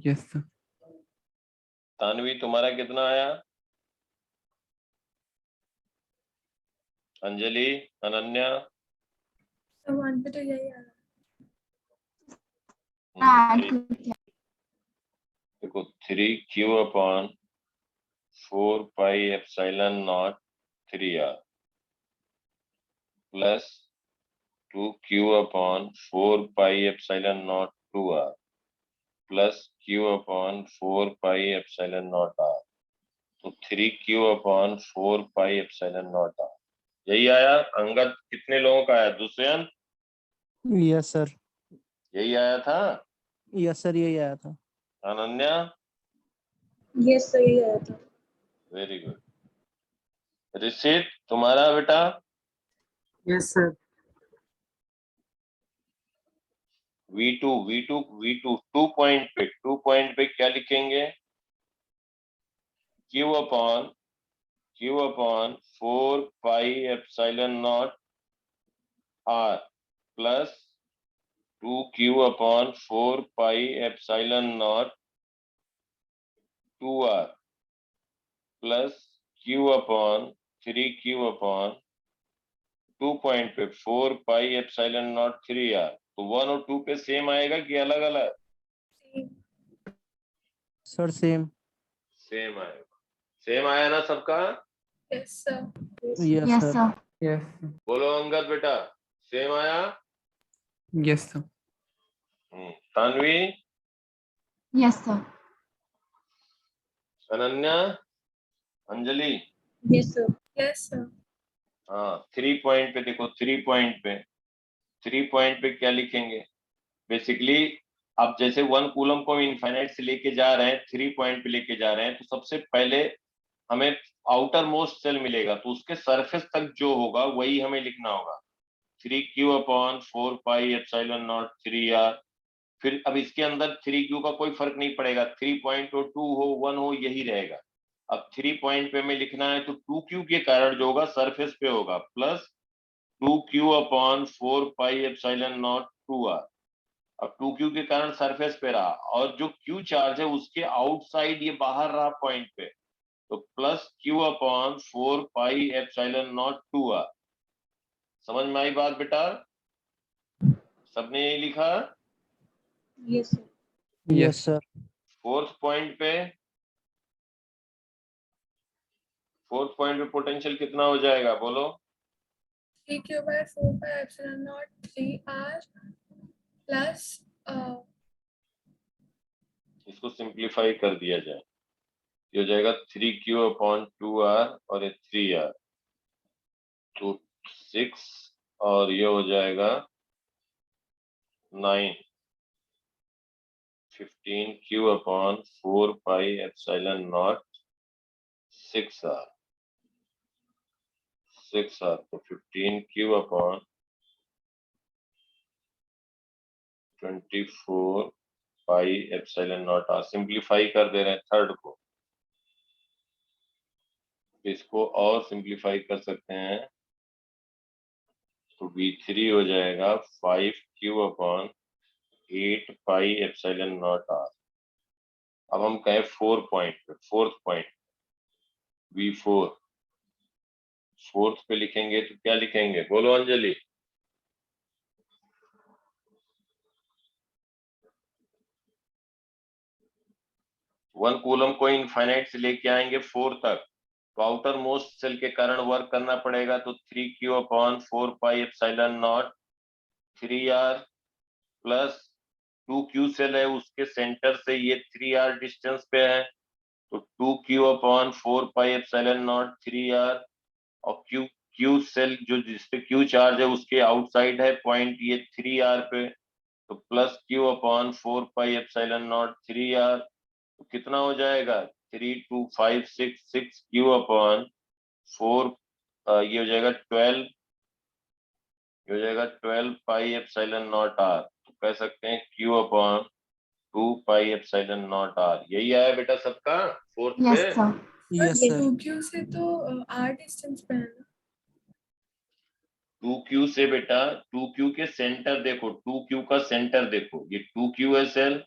Yes sir. तानवी, तुम्हारा कितना आया? अंजलि, अनन्या? तो 1 पे तो यही आ रहा Add ठीक। कर दिया। देखो 3q upon 4 pi epsilon not 3r plus 2q upon 4 pi epsilon not 2r plus q upon 4 pi epsilon naught r। तो 3q upon 4 pi epsilon naught r, यही आया। अंगद, कितने लोगों का आया? Dushyant, Yes, sir. यही आया था? Yes, sir. यही आया था। अनन्या? है। Yes, sir, यही आया था। Very good. ऋषित, तुम्हारा बेटा? Yes, sir. V2 2 पॉइंट पे क्या लिखेंगे? Q upon 4 pi epsilon naught r plus 2q upon 4 pi epsilon not 2r plus q upon 3q upon 2 point पे 4 पाई एप्सिलॉन नॉट 3r। तो 1 और 2 पे सेम आएगा कि अलग अलग? Sir, same. सेम आएगा। सेम आया ना सबका? Yes, sir. Yes, Yes, sir. sir. Yes बोलो अंगद बेटा, सेम आया? Yes sir. Tanvi, Yes, sir. Ananya, Anjali? Yes, sir. Yes, sir. हाँ 3 पॉइंट पे देखो, 3 पॉइंट पे क्या लिखेंगे बेसिकली। अब जैसे 1 कूलम को इनफाइनाइट से लेके जा रहे हैं, 3 पॉइंट पे लेके जा रहे हैं, तो सबसे पहले हमें आउटर मोस्ट सेल मिलेगा, तो उसके सरफेस तक जो होगा वही हमें लिखना होगा, 3q/4πε0 3r। फिर अब इसके अंदर 3q का कोई फर्क नहीं पड़ेगा, 3 पॉइंट हो, 2 हो, 1 हो, यही रहेगा। अब 3 पॉइंट पे में लिखना है तो 2q के कारण जो होगा सरफेस पे होगा, प्लस 2q/4πε0 2r। अब 2q के कारण सरफेस पे रहा, और जो q चार्ज है उसके आउटसाइड ये बाहर रहा पॉइंट पे, तो प्लस q/4πε0 2r। समझ में आई बात बेटा? सबने यही लिखा? Yes, sir. Yes, sir. Fourth point पे पोटेंशियल कितना हो जाएगा बोलो? 3q/4πε0 3r plus इसको सिंप्लीफाई कर दिया जाए, ये हो जाएगा 3q/2r और ये 3r, तो 6, और ये हो जाएगा 9, 15q/4πε0 6r, तो 15q/24πε0r। सिंप्लीफाई कर दे रहे हैं थर्ड को, इसको और सिंप्लीफाई कर सकते हैं, तो v3 हो जाएगा 5q/8πε0r। अब हम कहें 4 पॉइंट पे, फोर्थ पॉइंट v4, फोर्थ पे लिखेंगे तो क्या लिखेंगे बोलो अंजलि? वन कूलम को इनफाइनाइट से लेके आएंगे 4 तक, तो आउटर मोस्ट सेल के कारण वर्क करना पड़ेगा, तो 3q/4πε0 3r plus 2q cell है, उसके सेंटर से ये 3r डिस्टेंस पे है, तो 2q/4πε0 3r, और q सेल जो जिसपे q चार्ज है उसके आउटसाइड है पॉइंट ये 3r पे, तो प्लस q/4πε0 3r, तो कितना हो जाएगा 3 2 5 6 6q/4, ये हो जाएगा 12, ये हो जाएगा 12πε0r, तो कह सकते हैं q/2πε0r। यही आया बेटा सबका फोर्थ पे? Yes sir. Yes, ये sir. 2q से तो r डिस्टेंस पे है ना? 2q से बेटा, 2q के सेंटर देखो, 2q का सेंटर देखो, ये 2q है सेल,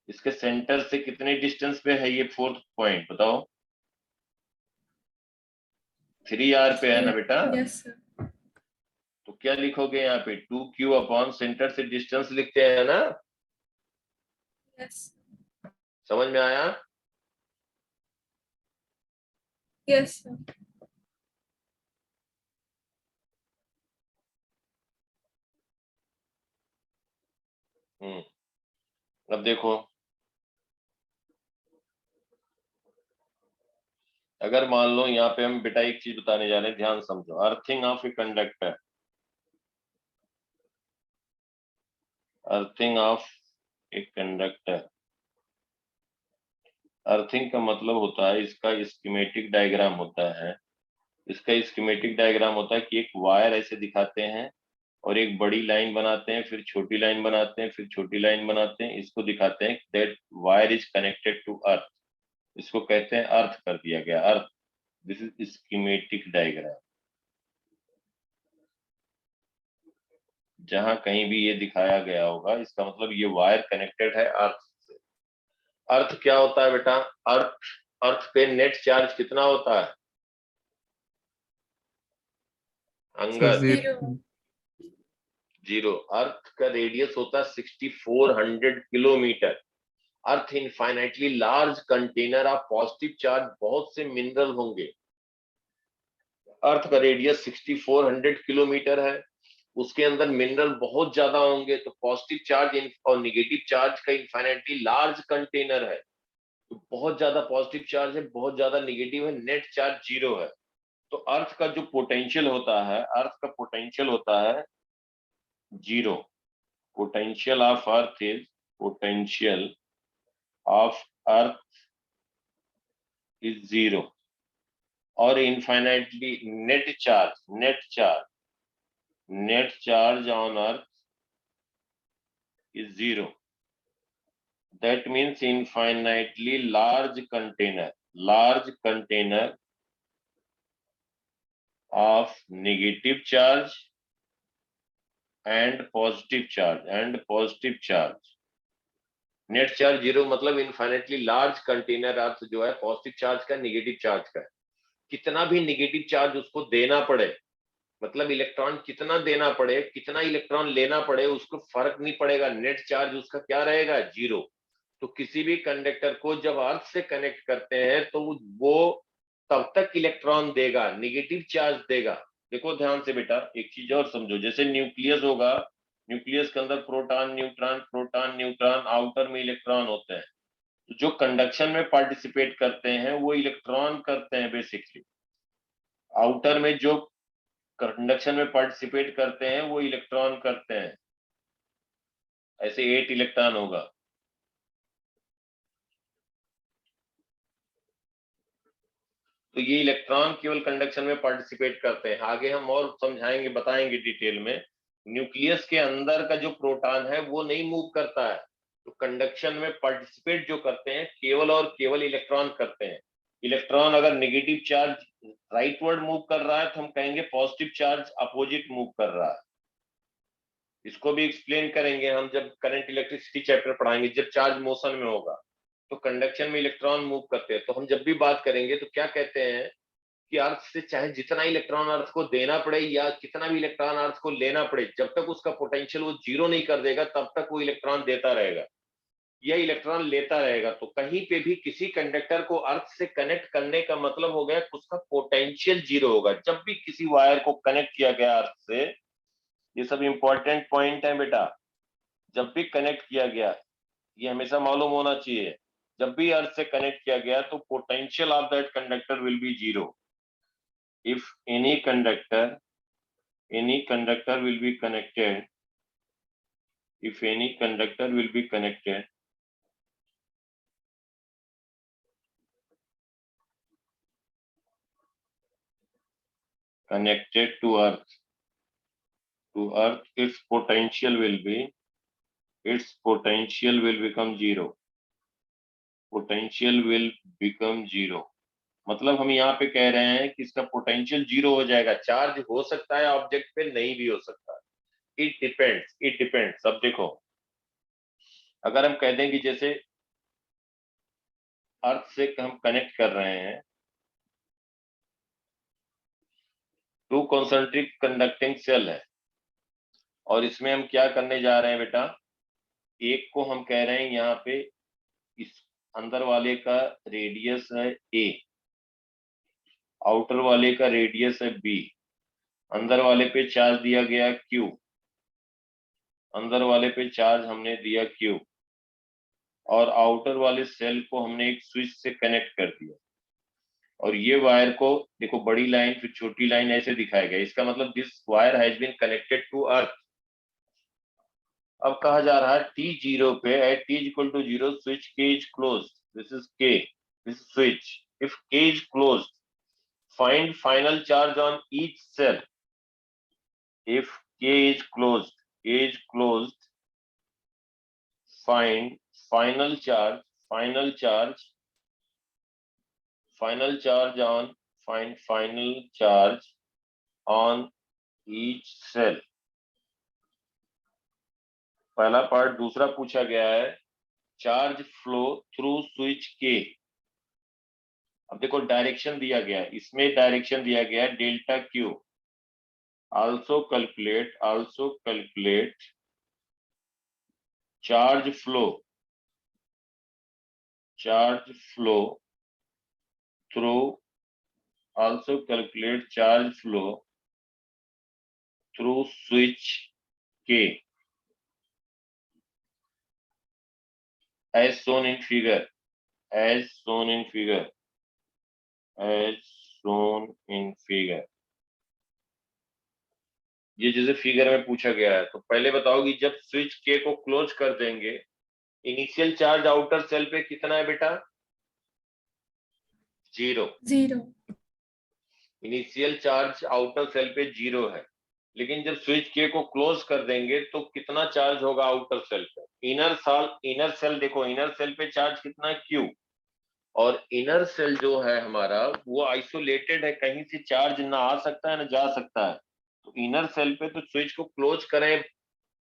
इसके सेंटर से कितने डिस्टेंस पे है ये फोर्थ पॉइंट बताओ? 3r पे है ना बेटा? Yes, sir. तो क्या लिखोगे यहाँ पे? 2q/ सेंटर से डिस्टेंस लिखते हैं ना? Yes. समझ में आया? Yes, sir. अब देखो, अगर मान लो यहाँ पे हम बेटा एक चीज बताने जा रहे हैं, ध्यान समझो। Earthing of a conductor, earthing of a conductor, earthing का मतलब होता है, इसका स्कीमेटिक डायग्राम होता है, इसका स्कीमेटिक डायग्राम होता है कि एक वायर ऐसे दिखाते हैं और एक बड़ी लाइन बनाते हैं, फिर छोटी लाइन बनाते हैं, फिर छोटी लाइन बनाते हैं, इसको दिखाते हैं that wire is connected to earth, इसको कहते हैं अर्थ कर दिया गया, earth. This is schematic diagram. जहां कहीं भी ये दिखाया गया होगा इसका मतलब ये वायर कनेक्टेड है अर्थ से। अर्थ क्या होता है बेटा? अर्थ पे नेट चार्ज कितना होता है अंगद? Zero. 0। अर्थ का रेडियस होता है 6400 kilometre. Earth infinitely large container of positive charge, बहुत से मिनरल होंगे। अर्थ का रेडियस 6400 किलोमीटर है, उसके अंदर मिनरल बहुत ज्यादा होंगे, तो पॉजिटिव चार्ज और निगेटिव चार्ज का इनफाइनाइटली लार्ज कंटेनर है, तो बहुत ज्यादा पॉजिटिव चार्ज है, बहुत ज्यादा निगेटिव है, नेट चार्ज 0 है। तो अर्थ का जो पोटेंशियल होता है, अर्थ का पोटेंशियल होता है 0। Potential of earth is, potential of earth is 0। और infinitely net charge on earth is 0. That means infinitely large container of negative charge and positive charge. Net charge 0 मतलब इनफाइनेटली लार्ज कंटेनर अर्थ जो है positive charge का, negative charge का है। कितना भी negative charge उसको देना पड़े, मतलब इलेक्ट्रॉन कितना देना पड़े, कितना इलेक्ट्रॉन लेना पड़े, उसको फर्क नहीं पड़ेगा, नेट चार्ज उसका क्या रहेगा, 0। तो किसी भी कंडक्टर को जब अर्थ से कनेक्ट करते हैं तो वो तब तक इलेक्ट्रॉन देगा, नेगेटिव चार्ज देगा। देखो ध्यान से बेटा, एक चीज और समझो, जैसे न्यूक्लियस होगा, न्यूक्लियस के अंदर प्रोटॉन न्यूट्रॉन, आउटर में इलेक्ट्रॉन होते हैं। तो जो कंडक्शन में पार्टिसिपेट करते हैं वो इलेक्ट्रॉन करते हैं बेसिकली, आउटर में जो कंडक्शन में पार्टिसिपेट करते हैं वो इलेक्ट्रॉन करते हैं। ऐसे 8 इलेक्ट्रॉन होगा। तो ये इलेक्ट्रॉन केवल कंडक्शन में पार्टिसिपेट करते हैं। आगे हम और समझाएंगे, बताएंगे डिटेल में। न्यूक्लियस के अंदर का जो प्रोटॉन है वो नहीं मूव करता है, तो कंडक्शन में पार्टिसिपेट जो करते हैं केवल और केवल इलेक्ट्रॉन करते हैं। इलेक्ट्रॉन अगर नेगेटिव चार्ज राइटवर्ड मूव कर रहा है तो हम कहेंगे पॉजिटिव चार्ज अपोजिट मूव कर रहा है। इसको भी एक्सप्लेन करेंगे हम जब करंट इलेक्ट्रिसिटी चैप्टर पढ़ाएंगे, जब चार्ज मोशन में होगा तो कंडक्शन में इलेक्ट्रॉन मूव करते हैं। तो हम जब भी बात करेंगे तो क्या कहते हैं कि अर्थ से चाहे जितना इलेक्ट्रॉन अर्थ को देना पड़े या कितना भी इलेक्ट्रॉन अर्थ को लेना पड़े, जब तक उसका पोटेंशियल वो 0 नहीं कर देगा तब तक वो इलेक्ट्रॉन देता रहेगा या इलेक्ट्रॉन लेता रहेगा। तो कहीं पे भी किसी कंडक्टर को अर्थ से कनेक्ट करने का मतलब हो गया उसका पोटेंशियल 0 होगा। जब भी किसी वायर को कनेक्ट किया गया अर्थ से, ये सब इंपॉर्टेंट पॉइंट है बेटा, जब भी कनेक्ट किया गया, ये हमेशा मालूम होना चाहिए, जब भी अर्थ से कनेक्ट किया गया तो potential of that conductor will be 0। if any conductor will be connected, if any conductor will be connected to earth, its potential will become 0, potential will become 0। मतलब हम यहाँ पे कह रहे हैं कि इसका पोटेंशियल 0 हो जाएगा। चार्ज हो सकता है ऑब्जेक्ट पे, नहीं भी हो सकता, इट डिपेंड्स। अब देखो, अगर हम कह दें कि जैसे अर्थ से हम कनेक्ट कर रहे हैं, 2 कॉन्सेंट्रिक कंडक्टिंग सेल है, और इसमें हम क्या करने जा रहे हैं बेटा, एक को हम कह रहे हैं यहाँ पे, इस अंदर वाले का रेडियस है a, आउटर वाले का रेडियस है b, अंदर वाले पे चार्ज दिया गया q, अंदर वाले पे चार्ज हमने दिया q, और आउटर वाले सेल को हमने एक स्विच से कनेक्ट कर दिया। और ये वायर को देखो, बड़ी लाइन फिर छोटी लाइन ऐसे दिखाया गया, इसका मतलब this wire has been connected to earth. अब कहा जा रहा है t0 पे, at t equal to 0 switch k is closed, this is k, this switch, if k is closed find final charge on each cell, if k is closed, find final charge on each cell। पहला part. दूसरा पूछा गया है charge flow through switch के। अब देखो direction दिया गया है, इसमें डायरेक्शन दिया गया है delta Q. also calculate charge flow through, also calculate charge flow through switch K as shown in figure, as shown in figure। ये जैसे फिगर में पूछा गया है, तो पहले बताओ कि जब स्विच के को क्लोज कर देंगे, इनिशियल चार्ज आउटर सेल पे कितना है बेटा? 0। 0 इनिशियल चार्ज आउटर सेल पे 0 है, लेकिन जब स्विच के को क्लोज कर देंगे तो कितना चार्ज होगा आउटर सेल पे? इनर सेल देखो, इनर सेल पे चार्ज कितना है? Q। और इनर सेल जो है हमारा वो आइसोलेटेड है, कहीं से चार्ज ना आ सकता है ना जा सकता है। तो इनर सेल पे तो स्विच को क्लोज करें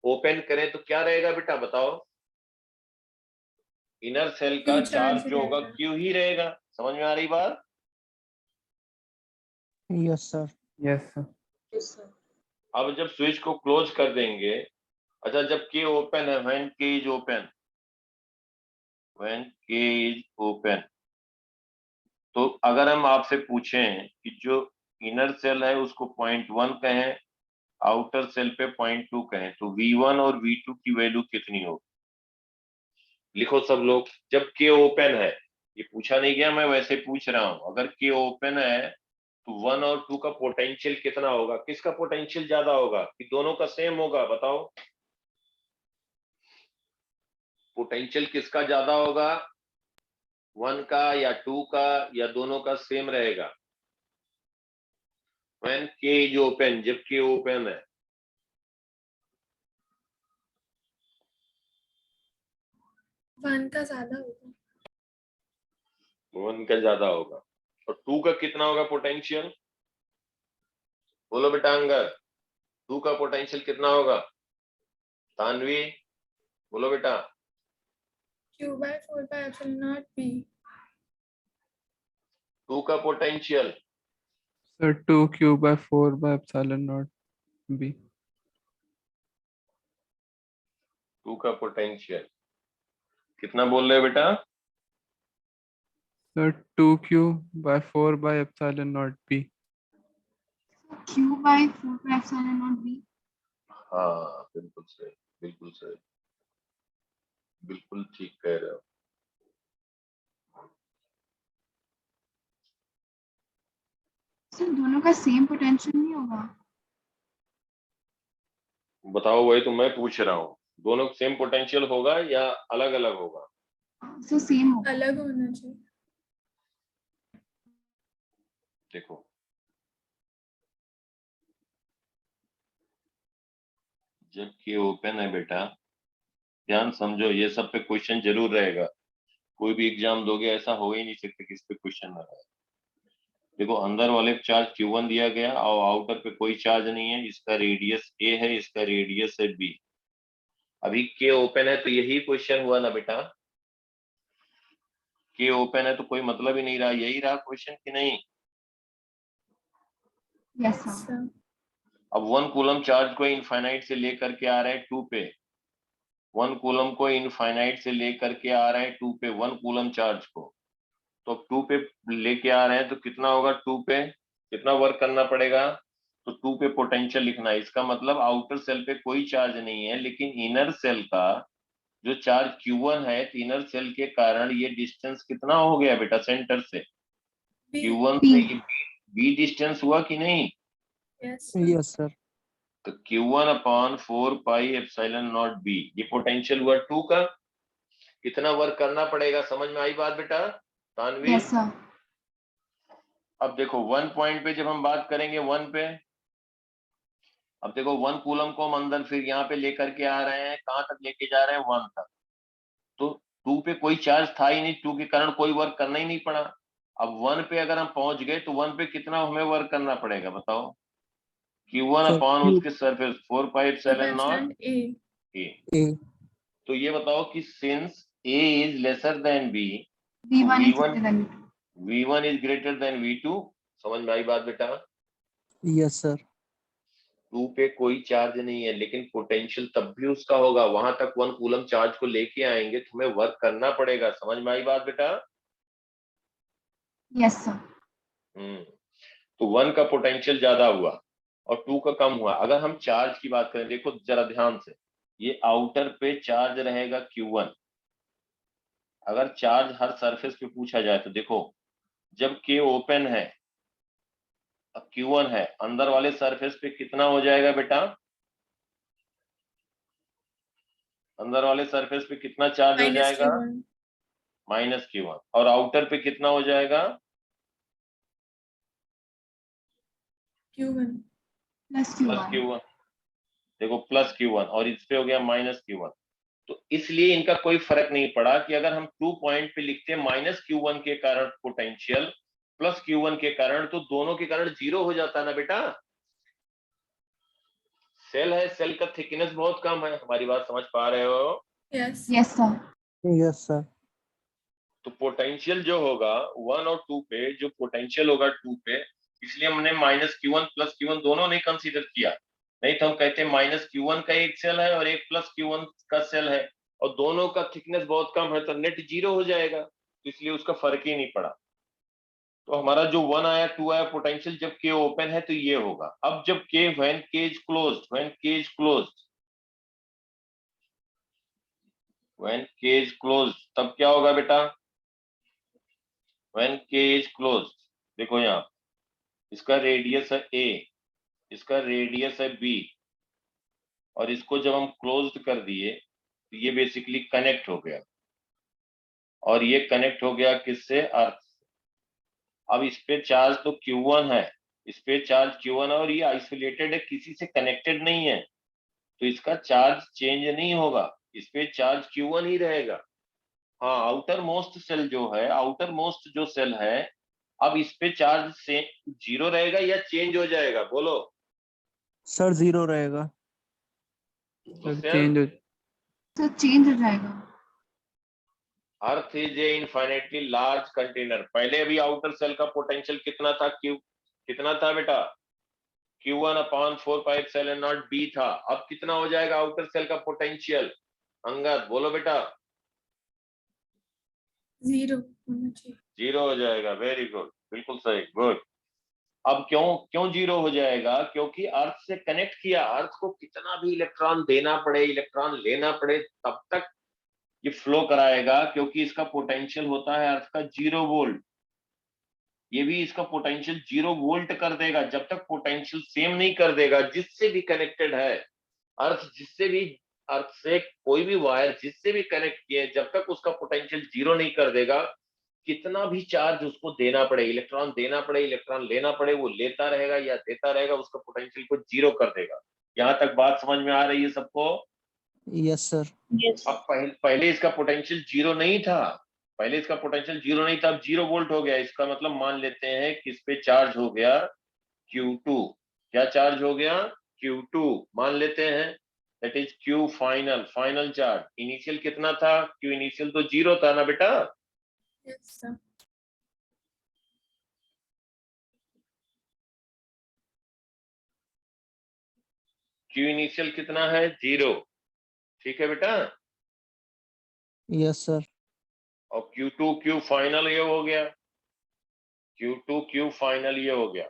ओपन करें तो क्या रहेगा बेटा बताओ? इनर सेल का Q चार्ज charge जो होगा रहेगा। Q ही रहेगा। समझ में आ रही बात? Yes, sir. Yes, sir. Yes, sir. अब जब स्विच को क्लोज कर देंगे, अच्छा जब K ओपन है, when K is open, when K is open, तो अगर हम आपसे पूछें कि जो इनर सेल है उसको 0.1 कहें, आउटर सेल पे 0.2 कहें, तो V1 और V2 की वैल्यू कितनी होगी? लिखो सब लोग। जब K ओपन है, ये पूछा नहीं गया, मैं वैसे पूछ रहा हूं, अगर K ओपन है तो 1 और 2 का पोटेंशियल कितना होगा? किसका पोटेंशियल ज्यादा होगा कि दोनों का सेम होगा? बताओ पोटेंशियल किसका ज्यादा होगा, 1 का या 2 का या दोनों का सेम रहेगा? व्हेन K इज ओपन, जब K ओपन है। 1 का ज्यादा होगा। 1 का ज्यादा होगा। और 2 का कितना होगा पोटेंशियल? बोलो बेटा अंगर, 2 का पोटेंशियल कितना होगा? तानवी बोलो बेटा। Q by 4 pi epsilon naught B। 2 का potential Sir, 2Q by 4 by epsilon naught B. 2 का पोटेंशियल कितना बोल रहे हो बेटा? Sir, 2Q by 4 by epsilon naught B. Q by 4 pi epsilon naught B। हाँ बिल्कुल सही, बिल्कुल सही, बिल्कुल ठीक कह रहे हो। सर दोनों का सेम पोटेंशियल नहीं होगा? बताओ, वही तो मैं पूछ रहा हूँ, दोनों सेम पोटेंशियल होगा या अलग अलग होगा? सर सेम होगा। अलग होना चाहिए। देखो जब K ओपन है बेटा, ध्यान समझो, ये सब पे क्वेश्चन जरूर रहेगा। कोई भी एग्जाम दोगे ऐसा हो ही नहीं सकता कि इस पे क्वेश्चन ना रहे। देखो अंदर वाले पे चार्ज Q1 दिया गया और आउटर पे कोई चार्ज नहीं है, इसका रेडियस A है, इसका रेडियस है B। अभी K ओपन है तो यही क्वेश्चन हुआ ना बेटा? K ओपन है तो कोई मतलब ही नहीं रहा, यही रहा क्वेश्चन कि नहीं? Yes sir. अच्छा। अब 1 कूलम चार्ज को इनफाइनाइट से लेकर के आ रहा है 2 पे, 1 कूलम को इनफाइनाइट से लेकर के आ रहा है 2 पे, 1 कूलम चार्ज को, तो अब 2 पे लेके आ रहे हैं तो कितना होगा? 2 पे कितना वर्क करना पड़ेगा? तो 2 पे पोटेंशियल लिखना है। इसका मतलब आउटर सेल पे कोई चार्ज नहीं है, लेकिन इनर सेल का जो चार्ज Q1 है, तो इनर सेल के कारण ये डिस्टेंस कितना हो गया बेटा सेंटर से? B। Q1 B। से ये B डिस्टेंस हुआ कि नहीं? Yes sir। Yes, sir. तो Q1 upon 4 pi epsilon not B, ये पोटेंशियल हुआ 2 का। कितना वर्क करना पड़ेगा? समझ में आई बात बेटा तानवी? Yes sir. अब देखो 1 पॉइंट पे जब हम बात करेंगे 1 पे, अब देखो 1 कूलम को हम अंदर फिर यहाँ पे लेकर के आ रहे हैं, कहाँ तक लेके जा रहे हैं? 1 तक। तो 2 पे कोई चार्ज था ही नहीं, 2 के कारण कोई वर्क करना ही नहीं पड़ा। अब 1 पे अगर हम पहुंच गए तो 1 पे कितना हमें वर्क करना पड़ेगा बताओ? Q1 Sir, अपॉन Q उसके surface 4 pi 4 pi epsilon not epsilon A। A। A. तो ये बताओ कि since A is lesser than B, V1 is V1 greater than V2। V1 is greater then V2। समझ में आई बात बेटा? Yes, sir. 2 पे कोई चार्ज नहीं है, लेकिन पोटेंशियल तब भी उसका होगा। वहां तक 1 कूलम चार्ज को लेके आएंगे तो हमें वर्क करना पड़ेगा। समझ में आई बात बेटा? Yes sir. तो 1 का पोटेंशियल ज्यादा हुआ और 2 का कम हुआ। अगर हम चार्ज की बात करें, देखो जरा ध्यान से, ये आउटर पे चार्ज रहेगा Q1। अगर चार्ज हर सरफेस पे पूछा जाए तो देखो जब K ओपन है अब Q1 है, अंदर वाले सरफेस पे कितना हो जाएगा बेटा? अंदर वाले सरफेस पे कितना चार्ज हो minus जाएगा? Q1. -Q1। और आउटर पे कितना हो जाएगा? Q1. Plus plus Q1। Q1। देखो +Q1 और इस पे हो गया -Q1। तो इसलिए इनका कोई फर्क नहीं पड़ा कि अगर हम 2 पॉइंट पे लिखते -Q1 के कारण पोटेंशियल +Q1 के कारण, तो दोनों के कारण 0 हो जाता ना बेटा। सेल है, सेल का थिकनेस बहुत कम है, हमारी बात समझ पा रहे हो? Yes. Yes sir. Yes, sir. तो पोटेंशियल जो होगा 1 और 2 पे, जो पोटेंशियल होगा 2 पे, इसलिए हमने -Q1 +Q1 दोनों नहीं कंसीडर किया। नहीं तो हम कहते -Q1 का एक सेल है और एक +Q1 का सेल है और दोनों का थिकनेस बहुत कम है, तो नेट 0 हो जाएगा, तो इसलिए उसका फर्क ही नहीं पड़ा। तो हमारा जो 1 आया 2 आया पोटेंशियल, जब K ओपन है तो ये होगा। अब जब when K is closed, when K is closed, तब क्या होगा बेटा? व्हेन K इज क्लोज्ड, देखो यहाँ इसका रेडियस है A, इसका रेडियस है B, और इसको जब हम क्लोज्ड कर दिए तो ये बेसिकली कनेक्ट हो गया, और ये कनेक्ट हो गया किससे? अर्थ। अब इस पे चार्ज तो Q1 है, इस पे चार्ज Q1 है और ये आइसोलेटेड है, किसी से कनेक्टेड नहीं है, तो इसका चार्ज चेंज नहीं होगा, इस पे चार्ज Q1 ही रहेगा। हाँ, आउटर मोस्ट सेल जो है, आउटर मोस्ट जो सेल है, अब इस पे चार्ज से 0 रहेगा या चेंज हो जाएगा? बोलो। Sir, 0 रहेगा. तो सर सेल चेंज हो तो चेंज हो जाएगा। Earth is a infinitely large container. पहले अभी आउटर सेल का पोटेंशियल कितना था? कितना था बेटा? Q1/4πε0b था। अब कितना हो जाएगा आउटर सेल का पोटेंशियल? अंगद बोलो बेटा। 0 होना चाहिए. 0 हो जाएगा। वेरी गुड, बिल्कुल सही, गुड। अब क्यों क्यों 0 हो जाएगा? क्योंकि अर्थ से कनेक्ट किया, अर्थ को कितना भी इलेक्ट्रॉन देना पड़े, इलेक्ट्रॉन लेना पड़े, तब तक ये फ्लो कराएगा, क्योंकि इसका पोटेंशियल होता है अर्थ का 0 वोल्ट। ये भी इसका पोटेंशियल 0 वोल्ट कर देगा, जब तक पोटेंशियल सेम नहीं कर देगा जिससे भी कनेक्टेड है अर्थ, जिससे भी अर्थ से कोई भी वायर जिससे भी कनेक्ट किए, जब तक उसका पोटेंशियल 0 नहीं कर देगा, कितना भी चार्ज उसको देना पड़े, इलेक्ट्रॉन देना पड़े, इलेक्ट्रॉन लेना पड़े, वो लेता रहेगा या देता रहेगा, उसका पोटेंशियल को 0 कर देगा। यहां तक बात समझ में आ रही है सबको? Yes, sir. अब पहले इसका पोटेंशियल 0 नहीं था, पहले इसका पोटेंशियल 0 नहीं था, अब 0 वोल्ट हो गया। इसका मतलब मान लेते हैं कि इस पे चार्ज हो गया Q2। क्या चार्ज हो गया? Q2 मान लेते हैं, that is Q final, final charge. Initial कितना था? Q इनिशियल तो 0 था ना बेटा? Yes, sir. Q इनिशियल कितना है? 0। ठीक है बेटा? Yes, sir. और Q2 Q फाइनल ये हो गया, Q2 Q फाइनल ये हो गया।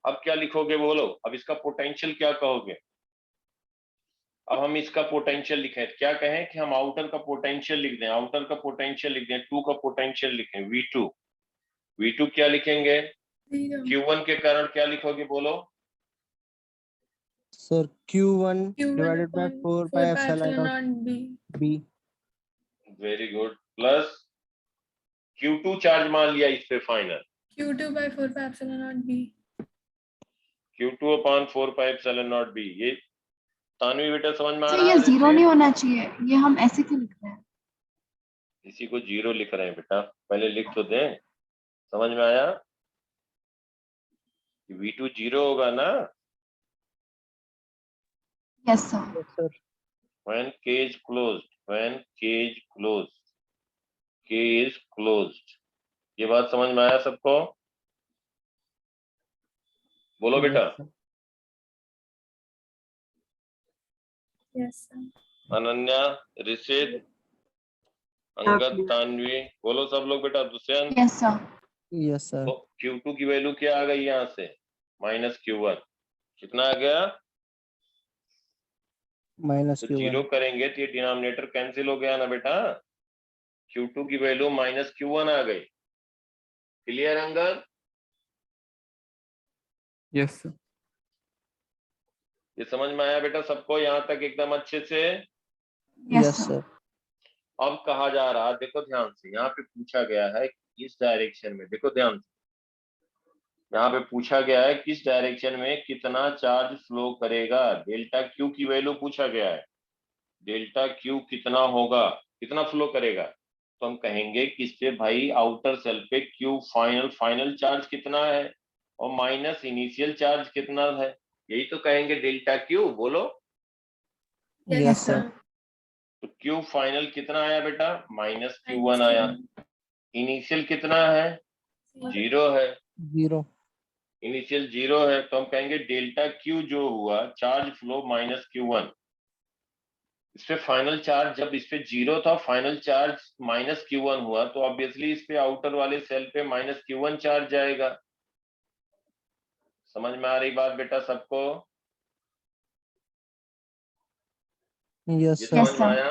अब क्या लिखोगे बोलो? अब इसका पोटेंशियल क्या कहोगे? अब हम इसका पोटेंशियल लिखें, क्या कहें कि हम आउटर का पोटेंशियल लिख दें, आउटर का पोटेंशियल लिख दें, 2 का पोटेंशियल लिखें, V2। V2 क्या लिखेंगे? 0. Q1 के कारण क्या लिखोगे बोलो? Sir, Q1 Q1 divided by upon 4 pi 4 pi epsilon epsilon naught naught B. B. Very good. Plus Q2 charge मान लिया इस पे final, Q2 by 4 pi epsilon naught B. Q2/4πε0b। ये तानवी बेटा समझ में आ अच्छा रहा ये है? 0 नहीं होना चाहिए, ये हम ऐसे क्यों लिख रहे हैं? इसी को 0 लिख रहे हैं बेटा, पहले लिख तो दें। समझ में आया? V2 0 होगा ना yes sir. Yes, sir. when K is closed, when K is closed, K is closed। ये बात समझ में आया सबको? बोलो बेटा। Yes, sir. Yes, sir. Ananya, Rishit, Angad, Tanvi, बोलो सब लोग बेटा। Dushyant, yes sir. Yes, sir. तो Q2 की वैल्यू क्या आ गई यहाँ से? -Q1। कितना आ गया? Minus तो Q1. 0 करेंगे तो ये डिनोमिनेटर कैंसिल हो गया ना बेटा। Q2 की वैल्यू -Q1 आ गई। क्लियर अंगद? Yes, sir. ये समझ में आया बेटा सबको यहाँ तक एकदम अच्छे से? Yes, sir. अब कहा जा रहा, देखो ध्यान से, यहाँ पे पूछा गया है किस डायरेक्शन में, देखो ध्यान से, यहाँ पे पूछा गया है किस डायरेक्शन में कितना चार्ज फ्लो करेगा, डेल्टा क्यू की वैल्यू पूछा गया है, डेल्टा क्यू कितना होगा, कितना फ्लो करेगा। तो हम कहेंगे कि इस पे भाई आउटर सेल पे क्यू फाइनल चार्ज कितना है और माइनस इनिशियल चार्ज कितना है, यही तो कहेंगे डेल्टा क्यू। बोलो। Yes, sir. तो क्यू फाइनल कितना आया बेटा, माइनस Q1 आया। इनिशियल कितना है, 0 है। 0. इनिशियल 0 है, तो हम कहेंगे डेल्टा क्यू जो हुआ चार्ज फ्लो माइनस Q1। इस पे फाइनल चार्ज, जब इस पे 0 था, फाइनल चार्ज माइनस Q1 हुआ, तो ऑब्वियसली इस पे आउटर वाले सेल पे माइनस Q1 चार्ज जाएगा। समझ में आ रही बात बेटा सबको? Yes, ये sir. समझ में आया?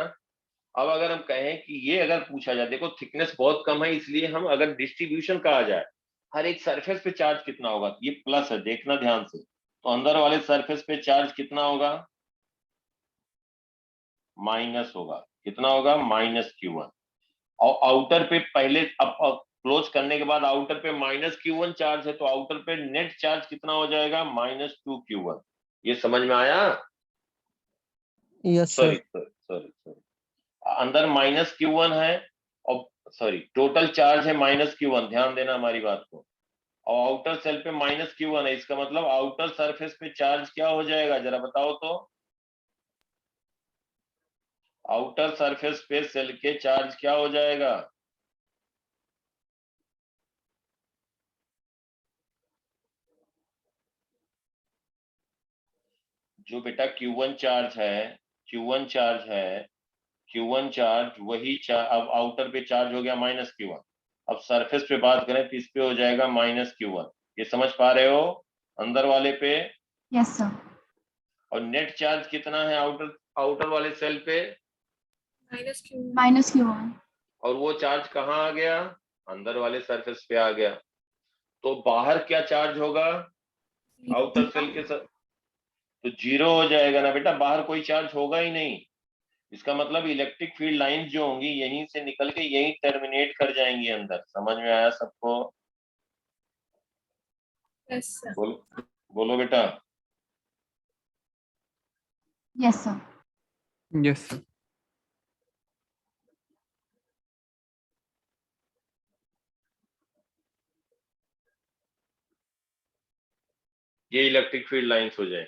अब अगर हम कहें कि ये अगर पूछा जाए, देखो थिकनेस बहुत कम है, इसलिए हम अगर डिस्ट्रीब्यूशन कहा जाए हर एक सरफेस पे चार्ज कितना होगा, ये प्लस है, देखना ध्यान से, तो अंदर वाले सरफेस पे चार्ज कितना होगा, माइनस होगा। कितना होगा, माइनस Q1। और आउटर पे पहले, अब क्लोज करने के बाद आउटर पे माइनस Q1 चार्ज है, तो आउटर पे नेट चार्ज कितना हो जाएगा, -2Q1। ये समझ में आया? Yes, sorry sir. Sorry sorry sorry, अंदर माइनस Q1 है और सॉरी टोटल चार्ज है -Q1, ध्यान देना हमारी बात को, और आउटर सेल पे -Q1 है, इसका मतलब आउटर सरफेस पे चार्ज क्या हो जाएगा, जरा बताओ तो। आउटर सरफेस पे सेल के चार्ज क्या हो जाएगा, जो बेटा Q1 चार्ज है, Q1 चार्ज है, Q1 चार्ज वही चार्ज, अब आउटर पे चार्ज हो गया -Q1, अब सरफेस पे बात करें तो इस पे हो जाएगा -Q1। ये समझ पा रहे हो, अंदर वाले पे। Yes sir. और नेट चार्ज कितना है आउटर आउटर वाले सेल पे, -Q1। और वो चार्ज कहाँ आ गया, अंदर वाले सरफेस पे आ गया। तो बाहर क्या चार्ज होगा, आउटर सेल के सर, तो 0 हो जाएगा ना बेटा, बाहर कोई चार्ज होगा ही नहीं। इसका मतलब इलेक्ट्रिक फील्ड लाइंस जो होंगी यहीं से निकल के यहीं टर्मिनेट कर जाएंगी अंदर। समझ में आया सबको? Yes, sir. बोलो बेटा। Yes sir. Yes, sir. ये इलेक्ट्रिक फील्ड लाइंस हो जाए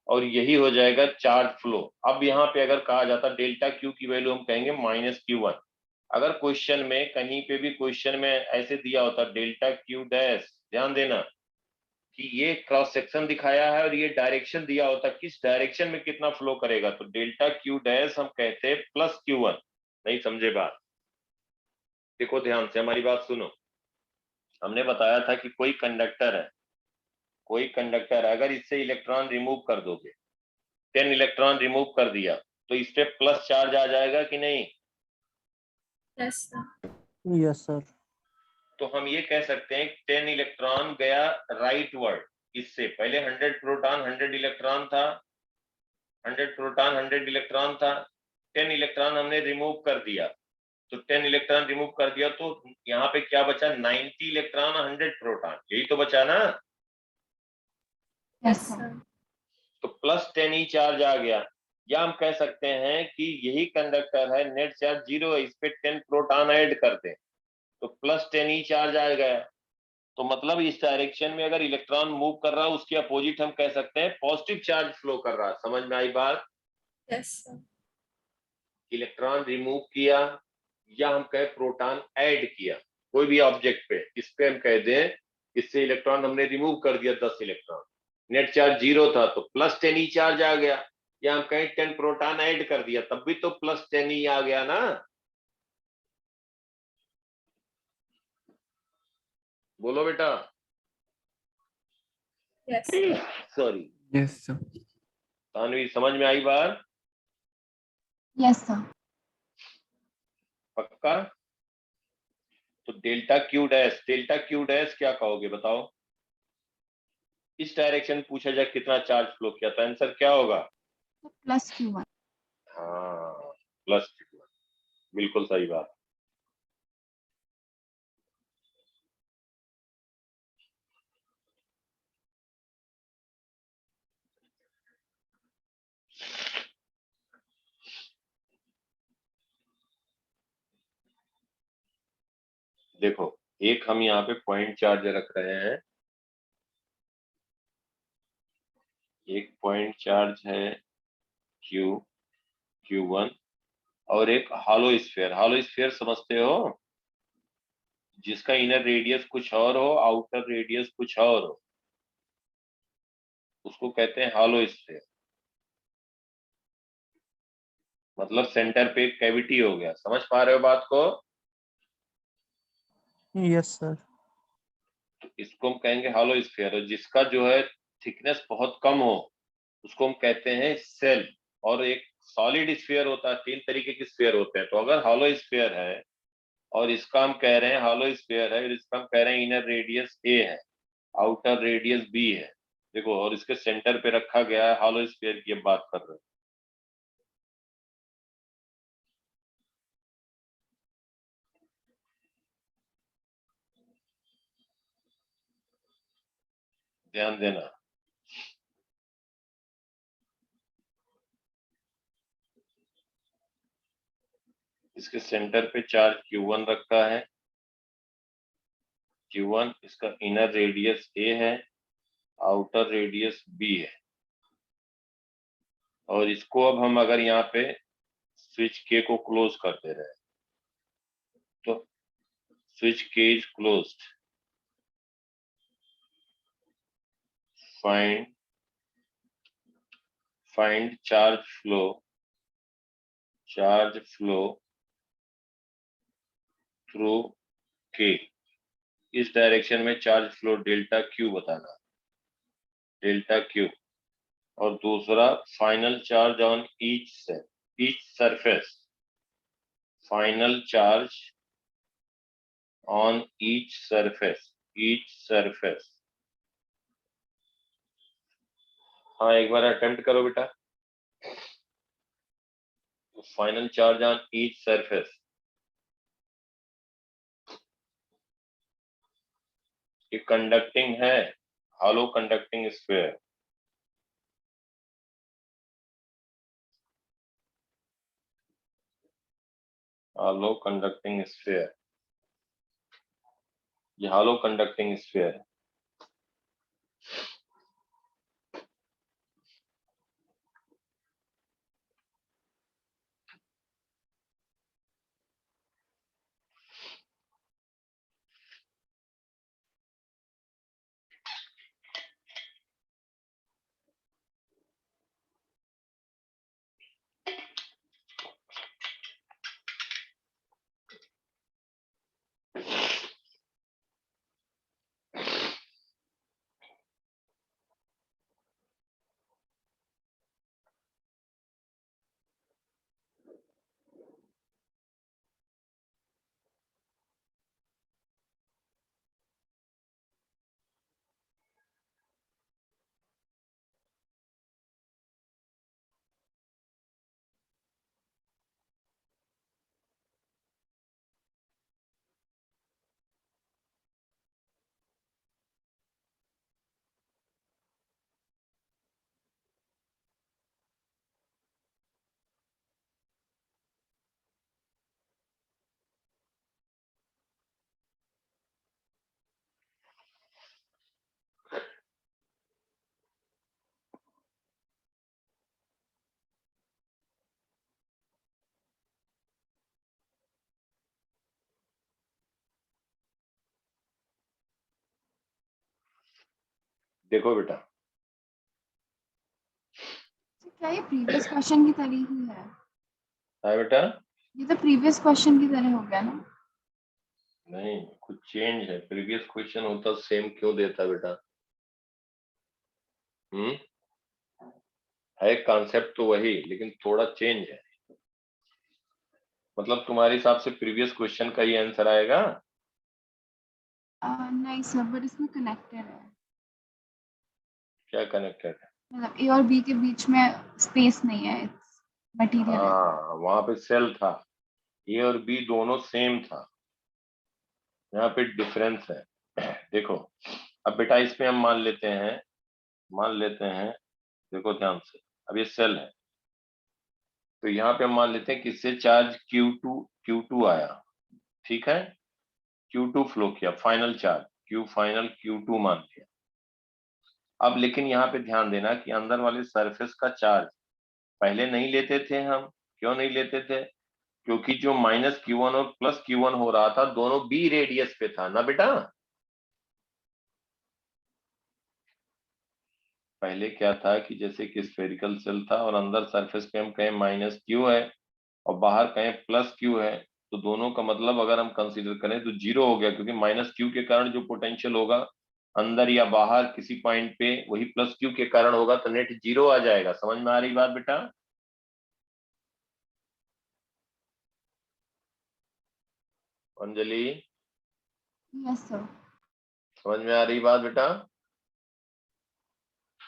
और यही हो जाएगा चार्ज फ्लो। अब यहाँ पे अगर कहा जाता डेल्टा क्यू की वैल्यू हम कहेंगे -Q1। अगर क्वेश्चन में कहीं पे भी क्वेश्चन में ऐसे दिया होता डेल्टा क्यू डैश, ध्यान देना कि ये क्रॉस सेक्शन दिखाया है और ये डायरेक्शन दिया होता किस डायरेक्शन में कितना फ्लो करेगा, तो डेल्टा क्यू डैश हम कहते हैं +Q1। नहीं समझे बात? देखो ध्यान से हमारी बात सुनो, हमने बताया था कि कोई कंडक्टर है, कोई कंडक्टर है, अगर इससे इलेक्ट्रॉन रिमूव कर दोगे, 10 इलेक्ट्रॉन रिमूव कर दिया, तो इस पे प्लस चार्ज आ जाएगा कि नहीं? Yes, sir. Yes, sir. तो हम ये कह सकते हैं 10 इलेक्ट्रॉन गया राइट वर्ड, इससे पहले 100 प्रोटॉन 100 इलेक्ट्रॉन था, 100 प्रोटॉन 100 इलेक्ट्रॉन था, 10 इलेक्ट्रॉन हमने रिमूव कर दिया, तो 10 इलेक्ट्रॉन रिमूव कर दिया, तो यहाँ पे क्या बचा, 90 इलेक्ट्रॉन 100 प्रोटॉन, यही तो बचा ना। Yes, sir. तो +10 ही चार्ज आ गया, या हम कह सकते हैं कि यही कंडक्टर है, नेट चार्ज 0 है, इस पे 10 प्रोटॉन ऐड कर दें तो +10 ही चार्ज आ गया। तो मतलब इस डायरेक्शन में अगर इलेक्ट्रॉन मूव कर रहा है उसके अपोजिट हम कह सकते हैं पॉजिटिव चार्ज फ्लो कर रहा है। समझ में आई बात? Yes, sir. इलेक्ट्रॉन रिमूव किया या हम कहे प्रोटॉन ऐड किया कोई भी ऑब्जेक्ट पे, इस पे हम कह दें इससे इलेक्ट्रॉन हमने रिमूव कर दिया 10 इलेक्ट्रॉन, नेट चार्ज 0 था तो +10 ही चार्ज आ गया, या हम कहें 10 प्रोटॉन ऐड कर दिया तब भी तो +10 ही आ गया ना। बोलो बेटा। Yes. Sorry Yes, sir. Tanvi, समझ में आई बात? Yes sir. पक्का? तो डेल्टा क्यू डैश क्या कहोगे बताओ? इस डायरेक्शन पूछा जाए कितना चार्ज फ्लो किया तो आंसर क्या होगा? तो प्लस Q1। हाँ, प्लस Q1, बिल्कुल सही बात। देखो, एक हम यहाँ पे पॉइंट चार्ज रख रहे हैं, एक पॉइंट चार्ज है Q1 और एक हॉलो स्फीयर। हॉलो स्फीयर समझते हो, जिसका इनर रेडियस कुछ और हो, आउटर रेडियस कुछ और हो, उसको कहते हैं हॉलो स्फीयर। मतलब सेंटर पे एक कैविटी हो गया। समझ पा रहे हो बात को? Yes, sir. तो इसको हम कहेंगे हॉलो स्फीयर। और जिसका जो है थिकनेस बहुत कम हो, उसको हम कहते हैं सेल। और एक सॉलिड स्फीयर होता है, तीन तरीके के स्फीयर होते हैं। तो अगर हॉलो स्फीयर है और इसका हम कह रहे हैं हॉलो स्फीयर है, और इसका हम कह रहे हैं इनर रेडियस a है, आउटर रेडियस b है, देखो, और इसके सेंटर पे रखा गया है, हॉलो स्फीयर की अब बात कर रहे हैं। ध्यान देना। इसके सेंटर पे चार्ज Q1 रखा है। Q1 इसका इनर रेडियस a है, आउटर रेडियस b है। और इसको अब हम अगर यहाँ पे स्विच K को क्लोज कर दे रहे हैं, तो switch K is closed. Find charge flow through K। इस डायरेक्शन में चार्ज फ्लो डेल्टा Q बताना, डेल्टा Q। और दूसरा final charge on each surface, final charge on each surface. हाँ, एक बार अटेम्प्ट करो बेटा। Final charge on each surface, ये कंडक्टिंग है, hollow conducting sphere. Hollow conducting sphere, ये हॉलो कंडक्टिंग स्फीयर है। देखो बेटा, क्या ये प्रीवियस क्वेश्चन की तरह ही है? हाँ बेटा, ये तो प्रीवियस क्वेश्चन की तरह हो गया ना? नहीं, कुछ चेंज है। प्रीवियस क्वेश्चन होता सेम क्यों देता बेटा? है कॉन्सेप्ट तो वही, लेकिन थोड़ा चेंज है। मतलब तुम्हारे हिसाब से प्रीवियस क्वेश्चन का ही आंसर आएगा? नहीं सर, बट इसमें कनेक्टेड है। क्या कनेक्टेड है? मतलब ए और बी के बीच में स्पेस नहीं है, इट्स मटेरियल है। हाँ, वहां पे सेल था, ए और बी दोनों सेम था, यहाँ पे डिफरेंस है। देखो, अब बेटा इसमें हम मान लेते हैं, देखो ध्यान से, अब ये सेल है, तो यहाँ पे हम मान लेते हैं किससे चार्ज Q2 आया, ठीक है, Q2 फ्लो किया, final charge Q final Q2 मान लिया। अब लेकिन यहाँ पे ध्यान देना कि अंदर वाले सरफेस का चार्ज पहले नहीं लेते थे हम, क्यों नहीं लेते थे? क्योंकि जो -Q1 और +Q1 हो रहा था दोनों बी रेडियस पे था ना बेटा। पहले क्या था कि जैसे कि स्फेरिकल सेल था और अंदर सरफेस पे हम कहें -Q है और बाहर कहें +Q है, तो दोनों का मतलब अगर हम कंसीडर करें तो 0 हो गया, क्योंकि -Q के कारण जो पोटेंशियल होगा अंदर या बाहर किसी पॉइंट पे वही +Q के कारण होगा, तो नेट 0 आ जाएगा। समझ में आ रही बात बेटा? Anjali, yes sir. समझ में आ रही बात बेटा?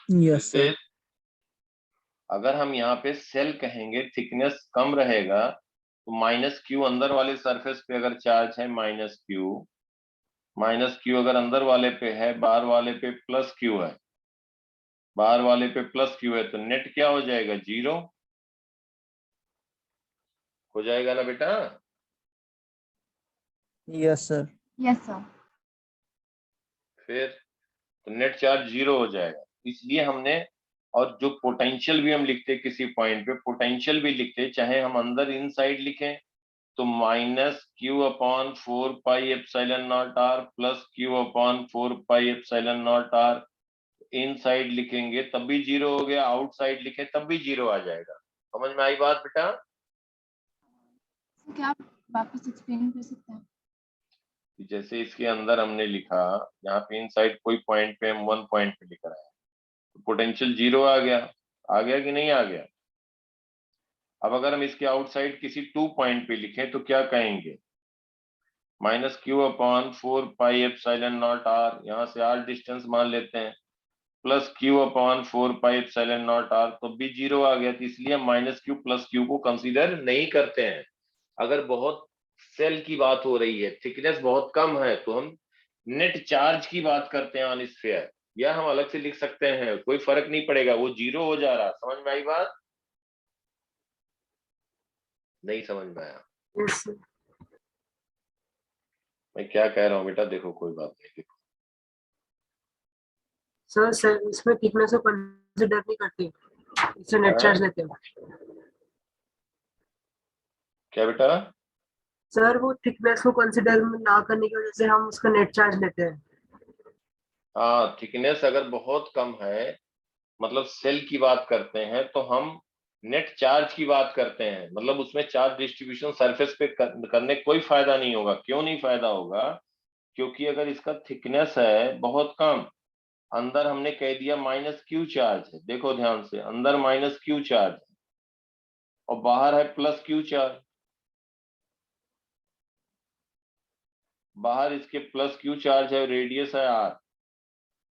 Yes, sir. जैसे अगर हम यहाँ पे सेल कहेंगे, थिकनेस कम रहेगा, तो -Q अंदर वाले सरफेस पे अगर चार्ज है -Q अगर अंदर वाले पे है, बाहर वाले पे +Q है, बाहर वाले पे +Q है, तो नेट क्या हो जाएगा? 0 हो जाएगा ना बेटा? Yes, sir. Yes sir. फिर तो नेट चार्ज 0 हो जाएगा। इसलिए हमने, और जो पोटेंशियल भी हम लिखते किसी पॉइंट पे, पोटेंशियल भी लिखते चाहे हम अंदर इनसाइड लिखें तो -Q/4πε0r +Q/4πε0r, इनसाइड लिखेंगे तब भी 0 हो गया, आउटसाइड लिखे तब भी 0 आ जाएगा। समझ में आई बात बेटा? क्या आप वापस एक्सप्लेन कर सकते हैं? जैसे इसके अंदर हमने लिखा, यहाँ पे इनसाइड कोई पॉइंट पे हम 1 पॉइंट पे लिख रहे हैं, तो पोटेंशियल 0 आ गया, कि नहीं आ गया? अब अगर हम इसके आउटसाइड किसी 2 पॉइंट पे लिखें तो क्या कहेंगे? -Q/4πε0r, यहाँ से r डिस्टेंस मान लेते हैं, +Q/4πε0r, तो भी 0 आ गया। तो इसलिए हम -Q +Q को कंसीडर नहीं करते हैं। अगर बहुत सेल की बात हो रही है, थिकनेस बहुत कम है, तो हम नेट चार्ज की बात करते हैं ऑन स्फीयर, या हम अलग से लिख सकते हैं, कोई फर्क नहीं पड़ेगा, वो 0 हो जा रहा। समझ में आई बात? नहीं समझ में आया? yes, sir. मैं क्या कह रहा हूँ बेटा? देखो कोई बात नहीं, देखो सर सर इसमें थिकनेस को कंसिडर नहीं करते, इससे नेट चार्ज लेते हैं। क्या बेटा? सर वो थिकनेस को कंसिडर ना करने की वजह से हम उसका नेट चार्ज लेते हैं। हाँ, थिकनेस अगर बहुत कम है, मतलब सेल की बात करते हैं, तो हम नेट चार्ज की बात करते हैं, मतलब उसमें चार्ज डिस्ट्रीब्यूशन सरफेस पे करने कोई फायदा नहीं होगा। क्यों नहीं फायदा होगा? क्योंकि अगर इसका थिकनेस है बहुत कम, अंदर हमने कह दिया -Q चार्ज है, देखो ध्यान से, अंदर -Q चार्ज है और बाहर है +Q चार्ज, बाहर इसके +Q चार्ज है, रेडियस है r।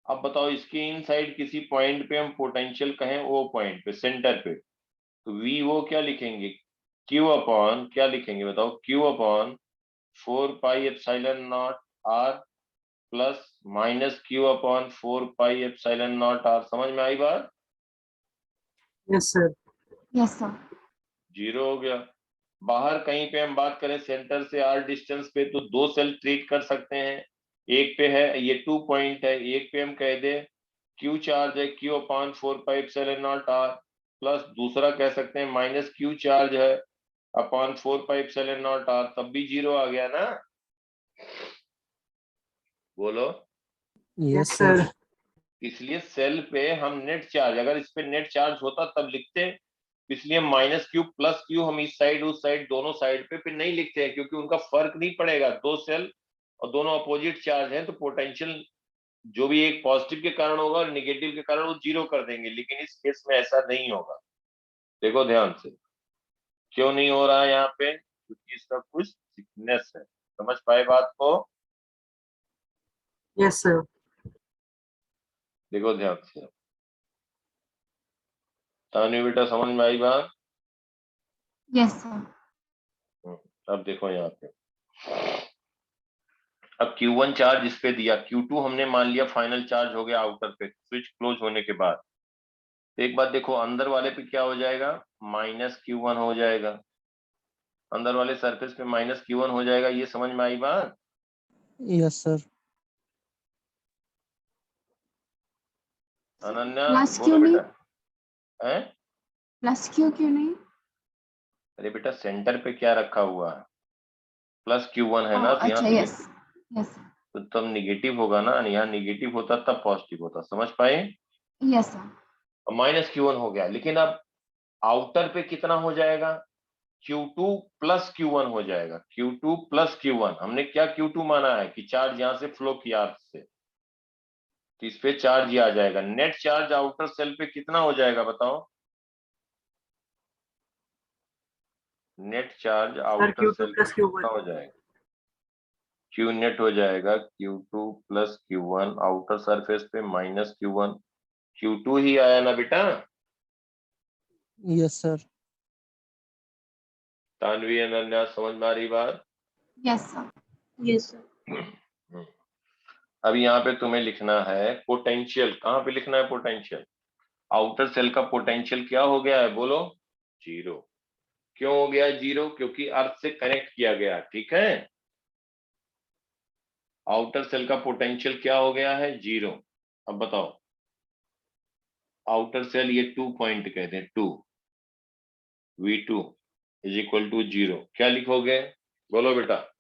अब बताओ इसके इनसाइड किसी पॉइंट पे हम पोटेंशियल कहें, ओ पॉइंट पे, सेंटर पे, तो V वो क्या लिखेंगे? Q अपॉन क्या लिखेंगे बताओ? Q/4πε0r +-Q/4πε0r। समझ में आई बात? Yes sir. Yes sir. 0 हो गया। बाहर कहीं पे हम बात करें सेंटर से r डिस्टेंस पे, तो 2 सेल ट्रीट कर सकते हैं। एक पे है, ये 2 पॉइंट है, एक पे हम कह दे Q चार्ज है Q/4πε0r, प्लस दूसरा कह सकते हैं -Q चार्ज है अपॉन 4πε0r, तब भी 0 आ गया ना? बोलो। Yes, yes sir. सर। इसलिए सेल पे हम नेट चार्ज, अगर इस पे नेट चार्ज होता तब लिखते, इसलिए -Q +Q हम इस साइड उस साइड दोनों साइड पे नहीं लिखते हैं, क्योंकि उनका फर्क नहीं पड़ेगा। 2 सेल और दोनों अपोजिट चार्ज हैं, तो पोटेंशियल जो भी एक पॉजिटिव के कारण होगा और निगेटिव के कारण वो 0 कर देंगे, लेकिन इस केस में ऐसा नहीं होगा। देखो ध्यान से, क्यों नहीं हो रहा है यहाँ पे? क्योंकि इसका कुछ थिकनेस है। समझ पाए बात को? Yes sir. देखो ध्यान से, तानवी बेटा समझ में आई बात? Yes sir. अब देखो यहाँ पे, अब Q1 चार्ज इस पे दिया, Q2 हमने मान लिया फाइनल चार्ज हो गया आउटर पे स्विच क्लोज होने के बाद। तो एक बात देखो, अंदर वाले पे क्या हो जाएगा, -Q1 हो जाएगा, अंदर वाले सरफेस पे -Q1 हो जाएगा। ये समझ में आई बात? Yes, sir. अनन्या प्लस बोलो क्यों नहीं? बेटा। हैं? प्लस क्यों नहीं? अरे बेटा सेंटर पे क्या रखा हुआ है, +Q1 है ना, तो यहाँ अच्छा पे यस यस तो तब निगेटिव होगा ना, यहाँ निगेटिव होता तब पॉजिटिव होता, समझ पाए? Yes sir. -Q1 हो गया, लेकिन अब आउटर पे कितना हो जाएगा, Q2 + Q1 हो जाएगा। Q2 + Q1, हमने क्या Q2 माना है कि चार्ज यहाँ से फ्लो किया अर्थ से, तो इस पे चार्ज ये आ जाएगा। नेट चार्ज आउटर सेल पे कितना हो जाएगा बताओ, net charge sir outer Q2 shell पे plus Q1. कितना हो जाएगा, Q नेट हो जाएगा Q2 + Q1, आउटर सरफेस पे -Q1, Q2 ही आया ना बेटा। Yes, sir. तानवी अनन्या समझ में आ रही बात? Yes sir. Yes, sir. अब यहाँ पे तुम्हें लिखना है पोटेंशियल। कहाँ पे लिखना है पोटेंशियल, आउटर सेल का पोटेंशियल क्या हो गया है बोलो, 0। क्यों हो गया 0, क्योंकि अर्थ से कनेक्ट किया गया, ठीक है। आउटर सेल का पोटेंशियल क्या हो गया है, 0। अब बताओ, आउटर सेल ये 2 पॉइंट कहते हैं, 2 V2 = 0। क्या लिखोगे बोलो बेटा?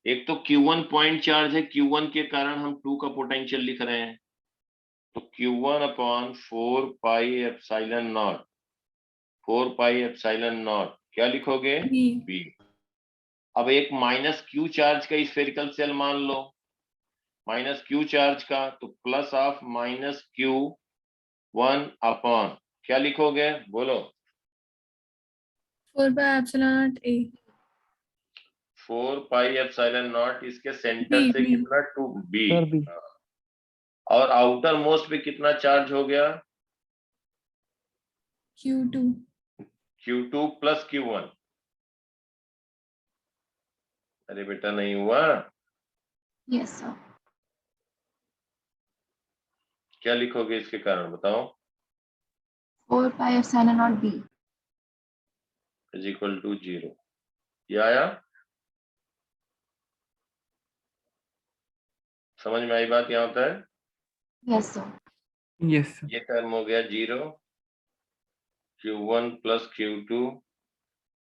एक तो Q1 पॉइंट चार्ज है, Q1 के कारण हम 2 का पोटेंशियल लिख रहे हैं, तो Q1/4πε0, 4πε0 क्या लिखोगे, B. B। अब एक -Q चार्ज का स्फेरिकल सेल मान लो, -Q चार्ज का, तो +(-Q1) क्या लिखोगे बोलो, 4/ε0 A. 4πε0, इसके सेंटर B. से B. कितना 2B। Sir, B. और आउटर मोस्ट पे कितना चार्ज हो गया, Q2. Q2 + Q1। अरे बेटा नहीं हुआ, यस सर। क्या लिखोगे इसके कारण बताओ, 4πε0 B। = 0। ये आया, समझ में आई बात? यहाँ होता है यस सर। यस ये टर्म हो गया 0, Q1 + Q2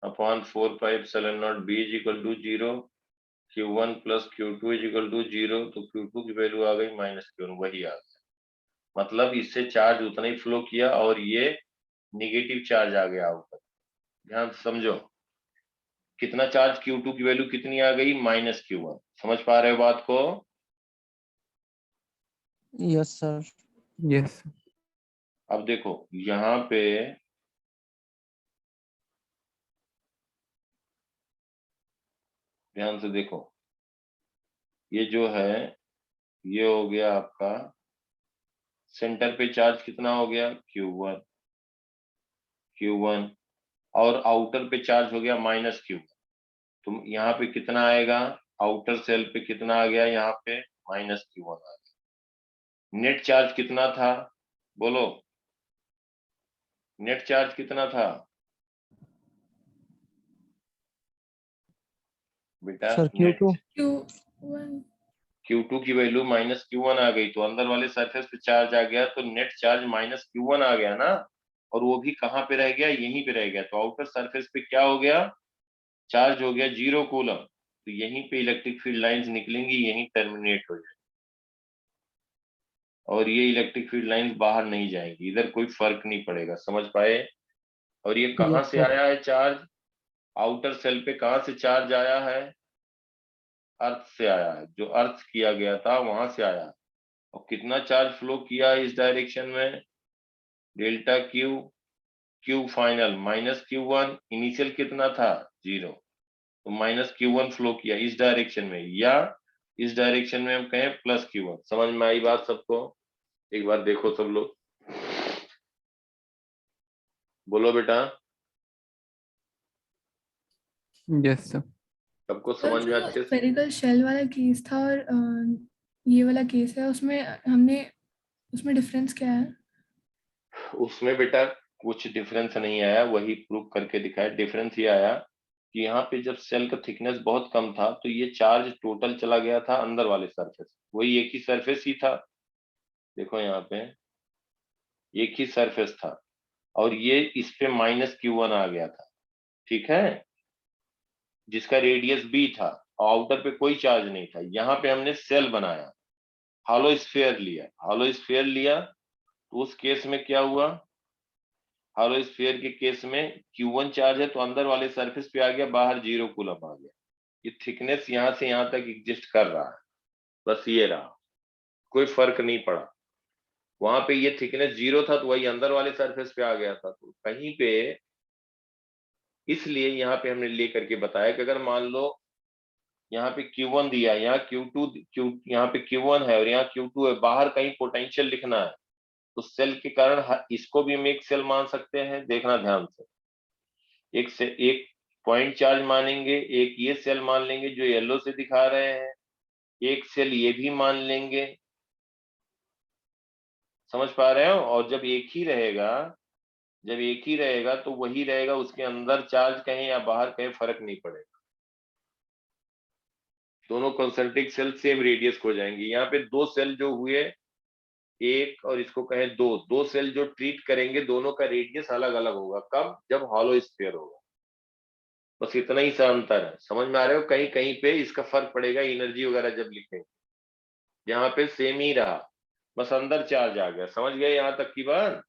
upon 4πε0 B = 0, Q1 + Q2 = 0, तो Q2 की वैल्यू आ गई -Q1, वही आ गया। मतलब इससे चार्ज उतना ही फ्लो किया और ये निगेटिव चार्ज आ गया ऊपर। ध्यान से समझो, कितना चार्ज, Q2 की वैल्यू कितनी आ गई, -Q1। समझ पा रहे हो बात को? Yes, sir. यस अब देखो यहाँ पे ध्यान से देखो, ये जो है ये हो गया आपका सेंटर पे चार्ज कितना हो गया, Q1 और आउटर पे चार्ज हो गया -Q1। तो यहाँ पे कितना आएगा, आउटर सेल पे कितना आ गया, यहाँ पे -Q1 आ गया। नेट चार्ज कितना था बोलो, नेट चार्ज कितना था बेटा? Sir, net Q2. Q1. Q2 की वैल्यू -Q1 आ गई, तो अंदर वाले सरफेस पे चार्ज आ गया, तो नेट चार्ज -Q1 आ गया ना, और वो भी कहाँ पे रह गया, यहीं पे रह गया। तो आउटर सरफेस पे क्या हो गया, चार्ज हो गया 0 कूलम। तो यहीं पे इलेक्ट्रिक फील्ड लाइंस निकलेंगी, यहीं टर्मिनेट हो जाएगी, और ये इलेक्ट्रिक फील्ड लाइंस बाहर नहीं जाएंगी, इधर कोई फर्क नहीं पड़ेगा। समझ पाए? और ये कहाँ Yes, से sir. आया है चार्ज, आउटर सेल पे कहाँ से चार्ज आया है, अर्थ से आया है, जो अर्थ किया गया था वहां से आया है। और कितना चार्ज फ्लो किया इस डायरेक्शन में, delta Q, Q final -Q1, initial कितना था 0, तो -Q1 फ्लो किया इस डायरेक्शन में, या इस डायरेक्शन में हम कहें +Q1। समझ में आई बात सबको? एक बार देखो सब लोग, बोलो बेटा, यस सर। सबको सर समझ में जो अच्छे से? स्फेरिकल शेल वाला केस था और ये वाला केस है, उसमें डिफरेंस क्या है? उसमें बेटा कुछ डिफरेंस नहीं आया, वही प्रूव करके दिखाया। डिफरेंस ये आया कि यहाँ पे जब सेल का थिकनेस बहुत कम था तो ये चार्ज टोटल चला गया था अंदर वाले सरफेस, वही एक ही सरफेस ही था। देखो यहाँ पे एक ही सरफेस था और ये इस पे -Q1 आ गया था, ठीक है, जिसका रेडियस b था और आउटर पे कोई चार्ज नहीं था। यहाँ पे हमने सेल बनाया, हॉलो स्फीयर लिया, हॉलो स्फीयर लिया तो उस केस में क्या हुआ, हॉलो स्फीयर के केस में Q1 चार्ज है तो अंदर वाले सरफेस पे आ गया, बाहर 0 कूलम आ गया। ये थिकनेस यहाँ से यहाँ तक एग्जिस्ट कर रहा है, बस ये रहा, कोई फर्क नहीं पड़ा। वहां पे ये थिकनेस 0 था तो वही अंदर वाले सरफेस पे आ गया था, तो कहीं पे, इसलिए यहाँ पे हमने लेकर के बताया कि अगर मान लो यहाँ पे Q1 दिया, यहाँ यहाँ पे Q1 है और यहाँ Q2 है, बाहर कहीं पोटेंशियल लिखना है तो सेल के कारण इसको भी हम एक सेल मान सकते हैं। देखना ध्यान से, एक पॉइंट चार्ज मानेंगे, एक ये सेल मान लेंगे जो येलो से दिखा रहे हैं, एक सेल ये भी मान लेंगे। समझ पा रहे हो? और जब एक ही रहेगा, जब एक ही रहेगा तो वही रहेगा, उसके अंदर चार्ज कहीं या बाहर कहीं फर्क नहीं पड़ेगा, दोनों कंसंट्रिक सेल सेम रेडियस हो जाएंगे। यहाँ पे दो सेल जो हुए, एक और इसको कहें दो, दो सेल जो ट्रीट करेंगे दोनों का रेडियस अलग अलग होगा। कब? जब हॉलो स्फीयर होगा। बस इतना ही सा अंतर है, समझ में आ रहे हो? कहीं कहीं पे इसका फर्क पड़ेगा एनर्जी वगैरह जब लिखेंगे, यहाँ पे सेम ही रहा, बस अंदर चार्ज आ गया। समझ गए यहाँ तक की बात?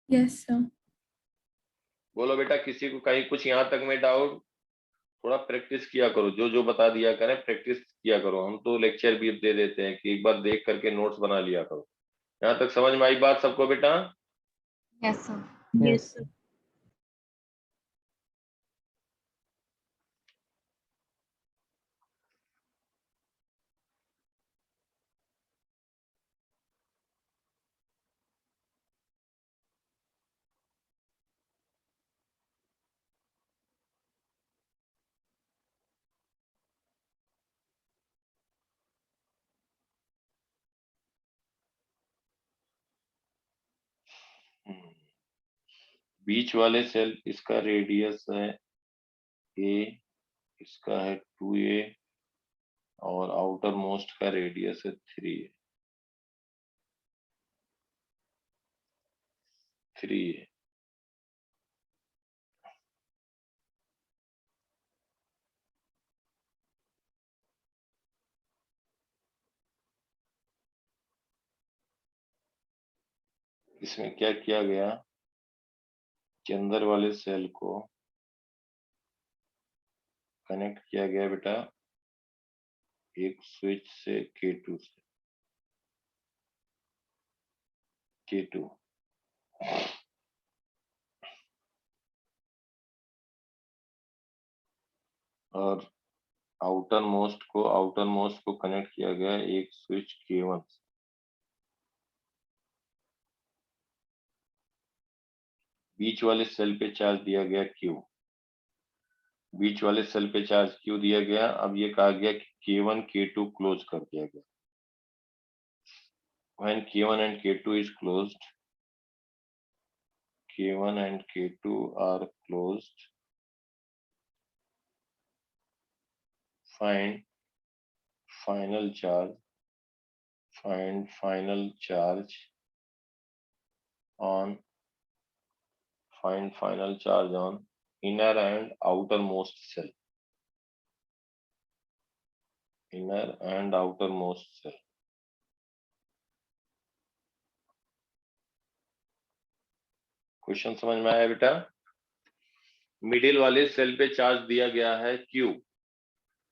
Yes sir. बोलो बेटा, किसी को कहीं कुछ यहाँ तक में डाउट? थोड़ा प्रैक्टिस किया करो, जो जो बता दिया करें प्रैक्टिस किया करो। हम तो लेक्चर भी दे देते हैं कि एक बार देख करके नोट्स बना लिया करो। यहाँ तक समझ में आई बात सबको बेटा? Yes sir. Yes. बीच वाले सेल, इसका रेडियस है a, इसका है 2a और आउटर मोस्ट का रेडियस है 3a, 3a। इसमें क्या किया गया कि अंदर वाले सेल को कनेक्ट किया गया बेटा एक स्विच से K2 से, K2, और आउटर मोस्ट को कनेक्ट किया गया एक स्विच K1 से। बीच वाले सेल पे चार्ज दिया गया Q, बीच वाले सेल पे चार्ज Q दिया गया। अब ये कहा गया कि K1 K2 क्लोज कर दिया गया। When K1 and K2 is closed, K1 and K2 are closed, find final charge, find final charge on, find final charge on inner and outermost cell, inner and outermost cell। Question समझ में आया बेटा? Middle वाले cell पे charge दिया गया है Q,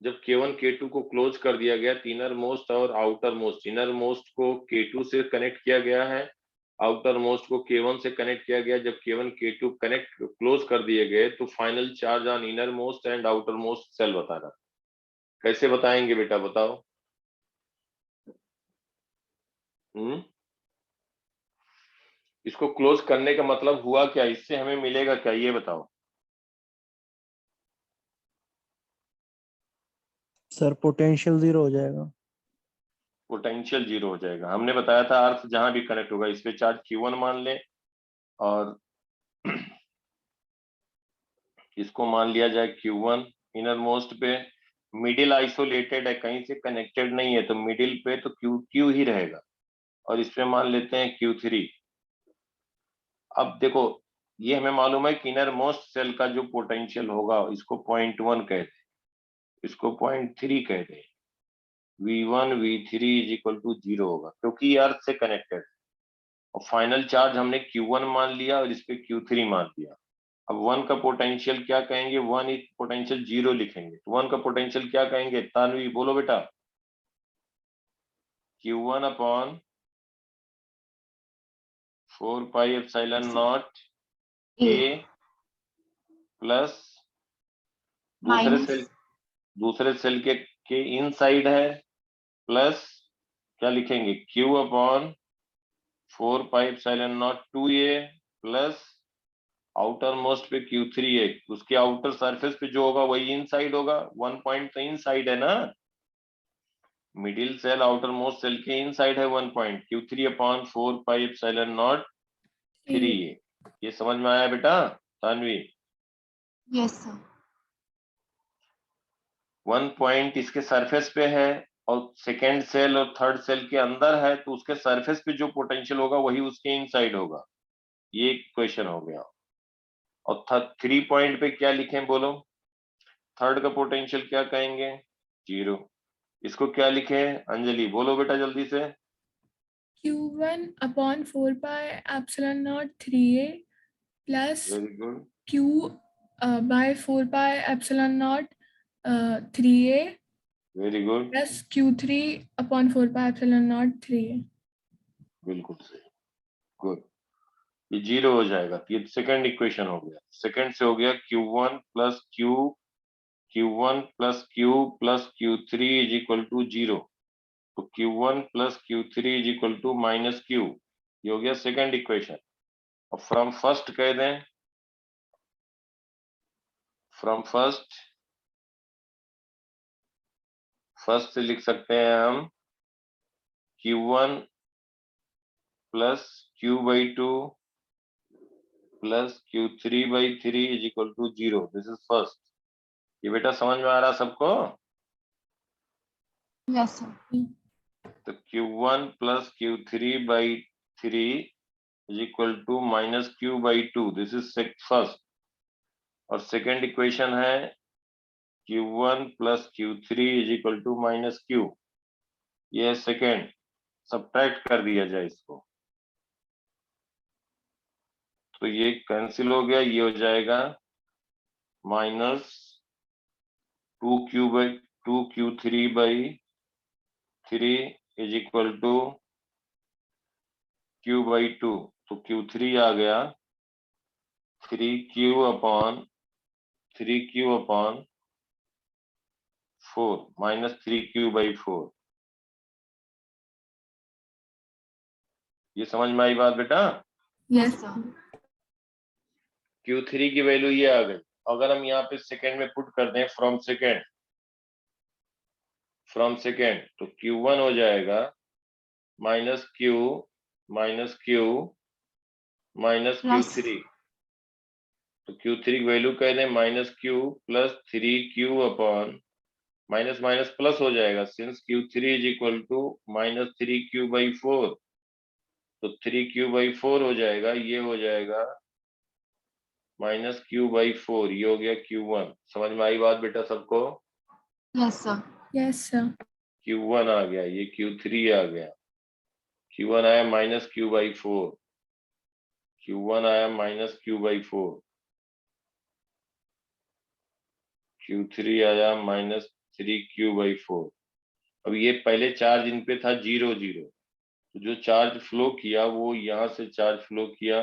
जब K1 K2 को क्लोज कर दिया गया तो इनर मोस्ट और आउटर मोस्ट, इनर मोस्ट को K2 से कनेक्ट किया गया है, आउटर मोस्ट को K1 से कनेक्ट किया गया। जब K1 K2 कनेक्ट क्लोज कर दिए गए तो final charge on innermost and outer most shell बताना। कैसे बताएंगे बेटा बताओ? इसको क्लोज करने का मतलब हुआ क्या, इससे हमें मिलेगा क्या ये बताओ। सर पोटेंशियल 0 हो जाएगा। पोटेंशियल 0 हो जाएगा। हमने बताया था अर्थ जहां भी कनेक्ट होगा इस पे चार्ज Q1 मान ले और इसको मान लिया जाए Q1 इनर मोस्ट पे। मिडिल आइसोलेटेड है, कहीं से कनेक्टेड नहीं है, तो मिडिल पे तो Q ही रहेगा और इस पे मान लेते हैं Q3। अब देखो ये हमें मालूम है कि इनर मोस्ट सेल का जो पोटेंशियल होगा इसको 0.1 कहते हैं, इसको 0.3 कहते हैं। V1 V3 is equal to 0 होगा क्योंकि ये अर्थ से कनेक्टेड है। और फाइनल चार्ज हमने Q1 मान लिया और इस पे Q3 मान लिया। अब 1 का पोटेंशियल क्या कहेंगे, 1 इज पोटेंशियल 0 लिखेंगे, तो 1 का पोटेंशियल क्या कहेंगे, तानवी बोलो बेटा। Q1 upon 4 pi epsilon not A plus दूसरे सेल के इनसाइड है प्लस क्या लिखेंगे Q upon 4 pi epsilon not 2A plus outer most पे Q3 है, उसके आउटर सरफेस पे जो होगा वही इनसाइड होगा। 1 पॉइंट तो इनसाइड है ना, middle cell outer most cell के इनसाइड है 1 point. Q3 upon 4 pi epsilon naught 3A। ये समझ में आया बेटा तानवी। Yes sir. 1 पॉइंट इसके सरफेस पे है और सेकेंड सेल और थर्ड सेल के अंदर है, तो उसके सरफेस पे जो पोटेंशियल होगा वही उसके इनसाइड होगा। ये क्वेश्चन हो गया। और 3 पॉइंट पे क्या लिखें बोलो, थर्ड का पोटेंशियल क्या कहेंगे, 0। इसको क्या लिखे अंजलि, बोलो बेटा जल्दी से। Q1 upon 4 pi epsilon naught 3A plus very good, Q by 4 pi epsilon naught 3A very good, plus Q3 upon 4 pi epsilon naught 3A. बिल्कुल सही, गुड। ये 0 हो जाएगा, ये सेकंड इक्वेशन हो गया। सेकंड से हो गया Q1 plus Q1 plus Q plus Q3 is equal to 0। तो Q1 plus Q3 is equal to minus Q। ये हो गया सेकंड इक्वेशन। अब फ्रॉम फर्स्ट कह दें, फ्रॉम फर्स्ट से लिख सकते हैं हम Q1 plus Q by 2 plus Q3 by 3 is equal to 0। This is first. ये बेटा समझ में आ रहा सबको। Yes sir. तो Q1 plus Q3 by 3 is equal to minus Q by 2। This is first. और सेकेंड इक्वेशन है Q1 plus Q3 is equal to minus Q। ये है सेकेंड। सब्ट्रैक्ट कर दिया जाए इसको तो ये कैंसिल हो गया, ये हो जाएगा minus 2Q3 by 3 is equal to Q by 2। तो Q3 आ गया 3Q upon 4 minus 3Q by 4। ये समझ में आई बात बेटा। Yes sir. Q3 की वैल्यू ये आ गई। अगर हम यहाँ पे सेकेंड में पुट कर दें फ्रॉम सेकेंड तो Q1 हो जाएगा माइनस Q माइनस Q3। तो Q3 की वैल्यू कह दें minus Q plus 3Q upon minus minus plus हो जाएगा since Q3 is equal to minus 3Q by 4। तो 3Q बाई 4 हो जाएगा, ये हो जाएगा माइनस Q बाई 4। ये हो गया Q1। समझ में आई बात बेटा सबको। Yes sir. Yes, sir. Q1 आ गया, ये Q3 आ गया। Q1 आया माइनस Q बाई 4, Q1 आया माइनस Q बाई 4, Q3 आया माइनस 3Q बाई 4। अब ये पहले चार्ज इन पे था 0 0, तो जो चार्ज फ्लो किया वो यहाँ से चार्ज फ्लो किया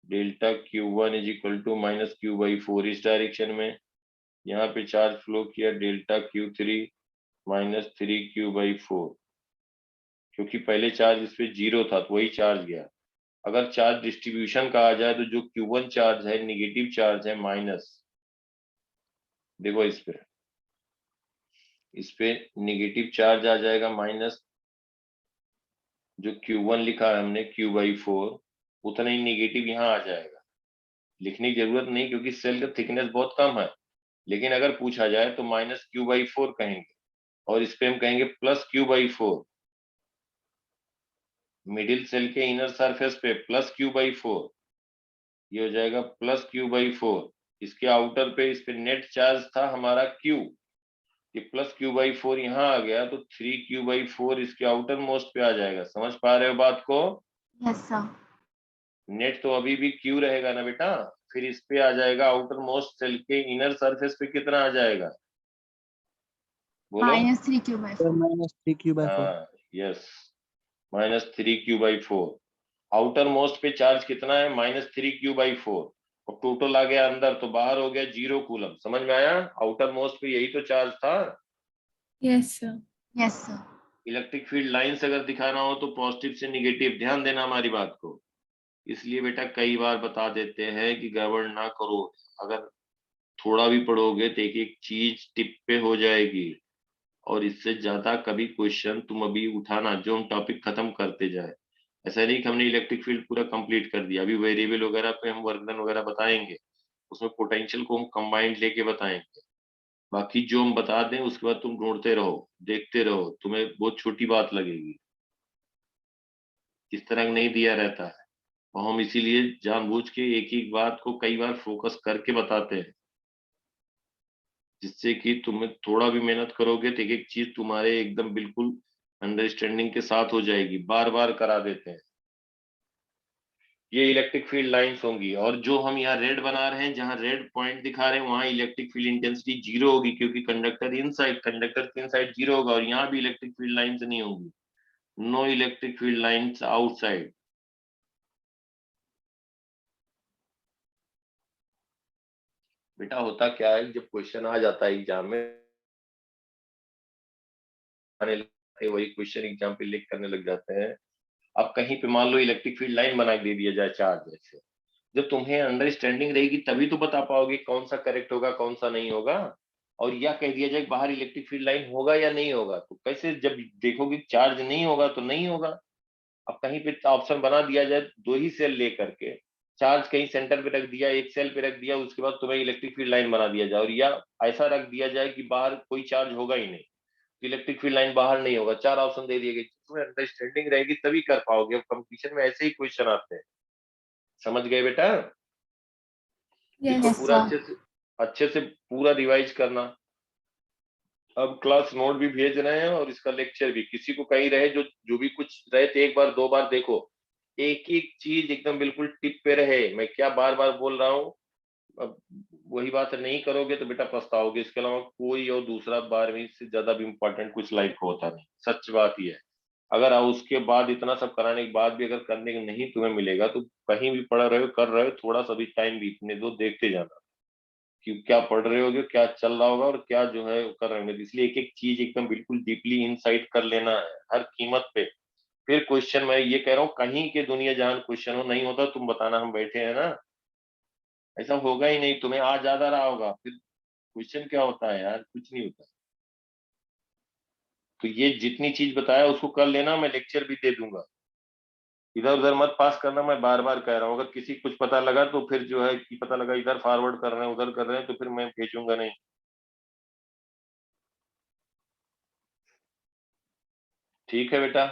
delta Q1 is equal to minus Q by 4 इस डायरेक्शन में। यहाँ पे चार्ज फ्लो किया delta Q3 minus 3Q by 4, क्योंकि पहले चार्ज इस पे 0 था तो वही चार्ज गया। अगर चार्ज डिस्ट्रीब्यूशन कहा जाए तो जो Q1 चार्ज है निगेटिव चार्ज है माइनस, देखो इस पे निगेटिव चार्ज आ जाएगा माइनस, जो Q1 लिखा है हमने Q/4 उतना ही निगेटिव यहाँ आ जाएगा। लिखने की जरूरत नहीं क्योंकि सेल का थिकनेस बहुत कम है, लेकिन अगर पूछा जाए तो -Q/4 कहेंगे और इस पे हम कहेंगे +Q/4। मिडिल सेल के इनर सरफेस पे +Q/4, ये हो जाएगा +Q/4। इसके आउटर पे इस पे नेट चार्ज था हमारा Q, ये +Q/4 यहाँ आ गया तो 3Q/4 इसके आउटर मोस्ट पे आ जाएगा। समझ पा रहे हो बात को? Yes sir. नेट तो अभी भी Q रहेगा ना बेटा, फिर इस पे आ जाएगा आउटर मोस्ट सेल के इनर सरफेस पे कितना आ जाएगा बोलो? -3Q/4। Sir, -3Q/4. हाँ यस, -3Q/4। आउटर मोस्ट पे चार्ज कितना है -3Q/4 और टोटल आ गया अंदर तो बाहर हो गया 0 कूलम। समझ में आया? आउटर मोस्ट पे यही तो चार्ज था। Yes sir. Yes sir. Electric field line से अगर दिखाना हो तो पॉजिटिव से निगेटिव, ध्यान देना हमारी बात को। इसलिए बेटा कई बार बता देते हैं कि गड़बड़ ना करो, अगर थोड़ा भी पढ़ोगे तो एक एक चीज टिप पे हो जाएगी और इससे ज्यादा कभी क्वेश्चन तुम अभी उठाना जो हम टॉपिक खत्म करते जाए। ऐसा नहीं कि हमने इलेक्ट्रिक फील्ड पूरा कंप्लीट कर दिया, अभी वेरिएबल वगैरह पे हम वर्क डन वगैरह बताएंगे, उसमें पोटेंशियल को हम कंबाइंड लेके बताएंगे। बाकी जो हम बता दें उसके बाद तुम ढूंढते रहो, देखते रहो, तुम्हें बहुत छोटी बात लगेगी, इस तरह नहीं दिया रहता है। और हम इसीलिए जानबूझ के एक एक बात को कई बार फोकस करके बताते हैं, जिससे कि तुम्हें थोड़ा भी मेहनत करोगे तो एक एक चीज तुम्हारे एकदम बिल्कुल अंडरस्टैंडिंग के साथ हो जाएगी। बार बार करा देते हैं। ये इलेक्ट्रिक फील्ड लाइंस होंगी और जो हम यहाँ रेड बना रहे हैं, जहां रेड पॉइंट दिखा रहे हैं वहां इलेक्ट्रिक फील्ड इंटेंसिटी 0 होगी क्योंकि कंडक्टर के इनसाइड 0 होगा और यहाँ भी इलेक्ट्रिक फील्ड लाइंस नहीं होंगी। No electric field lines outside. बेटा होता क्या है जब क्वेश्चन आ जाता है एग्जाम में, आने लगते हैं, वही क्वेश्चन एग्जाम पे लिख करने लग जाते हैं। अब कहीं पे मान लो इलेक्ट्रिक फील्ड लाइन बना दे दिया जाए चार्ज जैसे, जब तुम्हें अंडरस्टैंडिंग रहेगी तभी तो बता पाओगे कौन सा करेक्ट होगा कौन सा नहीं होगा। और या कह दिया जाए बाहर इलेक्ट्रिक फील्ड लाइन होगा या नहीं होगा, तो कैसे जब देखोगे चार्ज नहीं होगा तो नहीं होगा। अब कहीं पे ऑप्शन बना दिया जाए दो ही सेल लेकर के, चार्ज कहीं सेंटर पे रख दिया, एक सेल पे रख दिया, उसके बाद तुम्हें इलेक्ट्रिक फील्ड लाइन बना दिया जाए, और या ऐसा रख दिया जाए कि बाहर कोई चार्ज होगा ही नहीं, इलेक्ट्रिक फील्ड लाइन बाहर नहीं होगा, चार ऑप्शन दे दिए गए, तुम्हें अंडरस्टैंडिंग रहेगी तभी कर पाओगे। अब कंपटीशन में ऐसे ही क्वेश्चन आते हैं। समझ गए बेटा? इसको यस। पूरा अच्छे से पूरा रिवाइज करना। अब क्लास नोट भी भेज रहे हैं और इसका लेक्चर भी, किसी को कहीं रहे जो भी कुछ रहे तो एक बार दो बार देखो, एक एक चीज एकदम बिल्कुल टिप पे रहे। मैं क्या बार बार बोल रहा हूँ, अब वही बात नहीं करोगे तो बेटा पछताओगे। इसके अलावा कोई और दूसरा 12वीं से ज्यादा भी इम्पोर्टेंट कुछ लाइफ को होता नहीं, सच बात ही है। अगर आप उसके बाद इतना सब कराने के बाद भी अगर करने को नहीं तुम्हें मिलेगा तो कहीं भी पढ़ रहे हो कर रहे हो, थोड़ा सा भी टाइम बीतने दो, देखते जाना कि क्या पढ़ रहे होगे, क्या चल रहा होगा और क्या जो है कर रहे होंगे। इसलिए एक एक चीज एकदम बिल्कुल डीपली इनसाइट कर लेना है हर कीमत पे। फिर क्वेश्चन मैं ये कह रहा हूँ कहीं के दुनिया जहान क्वेश्चन हो नहीं होता तुम बताना, हम बैठे हैं ना, ऐसा होगा ही नहीं। तुम्हें आ ज्यादा रहा होगा फिर क्वेश्चन क्या होता है यार, कुछ नहीं होता। तो ये जितनी चीज बताया उसको कर लेना, मैं लेक्चर भी दे दूंगा। इधर उधर मत पास करना, मैं बार बार कह रहा हूँ। अगर किसी कुछ पता लगा तो फिर जो है कि पता लगा इधर फॉरवर्ड कर रहे हैं उधर कर रहे हैं तो फिर मैं भेजूंगा नहीं। ठीक है बेटा।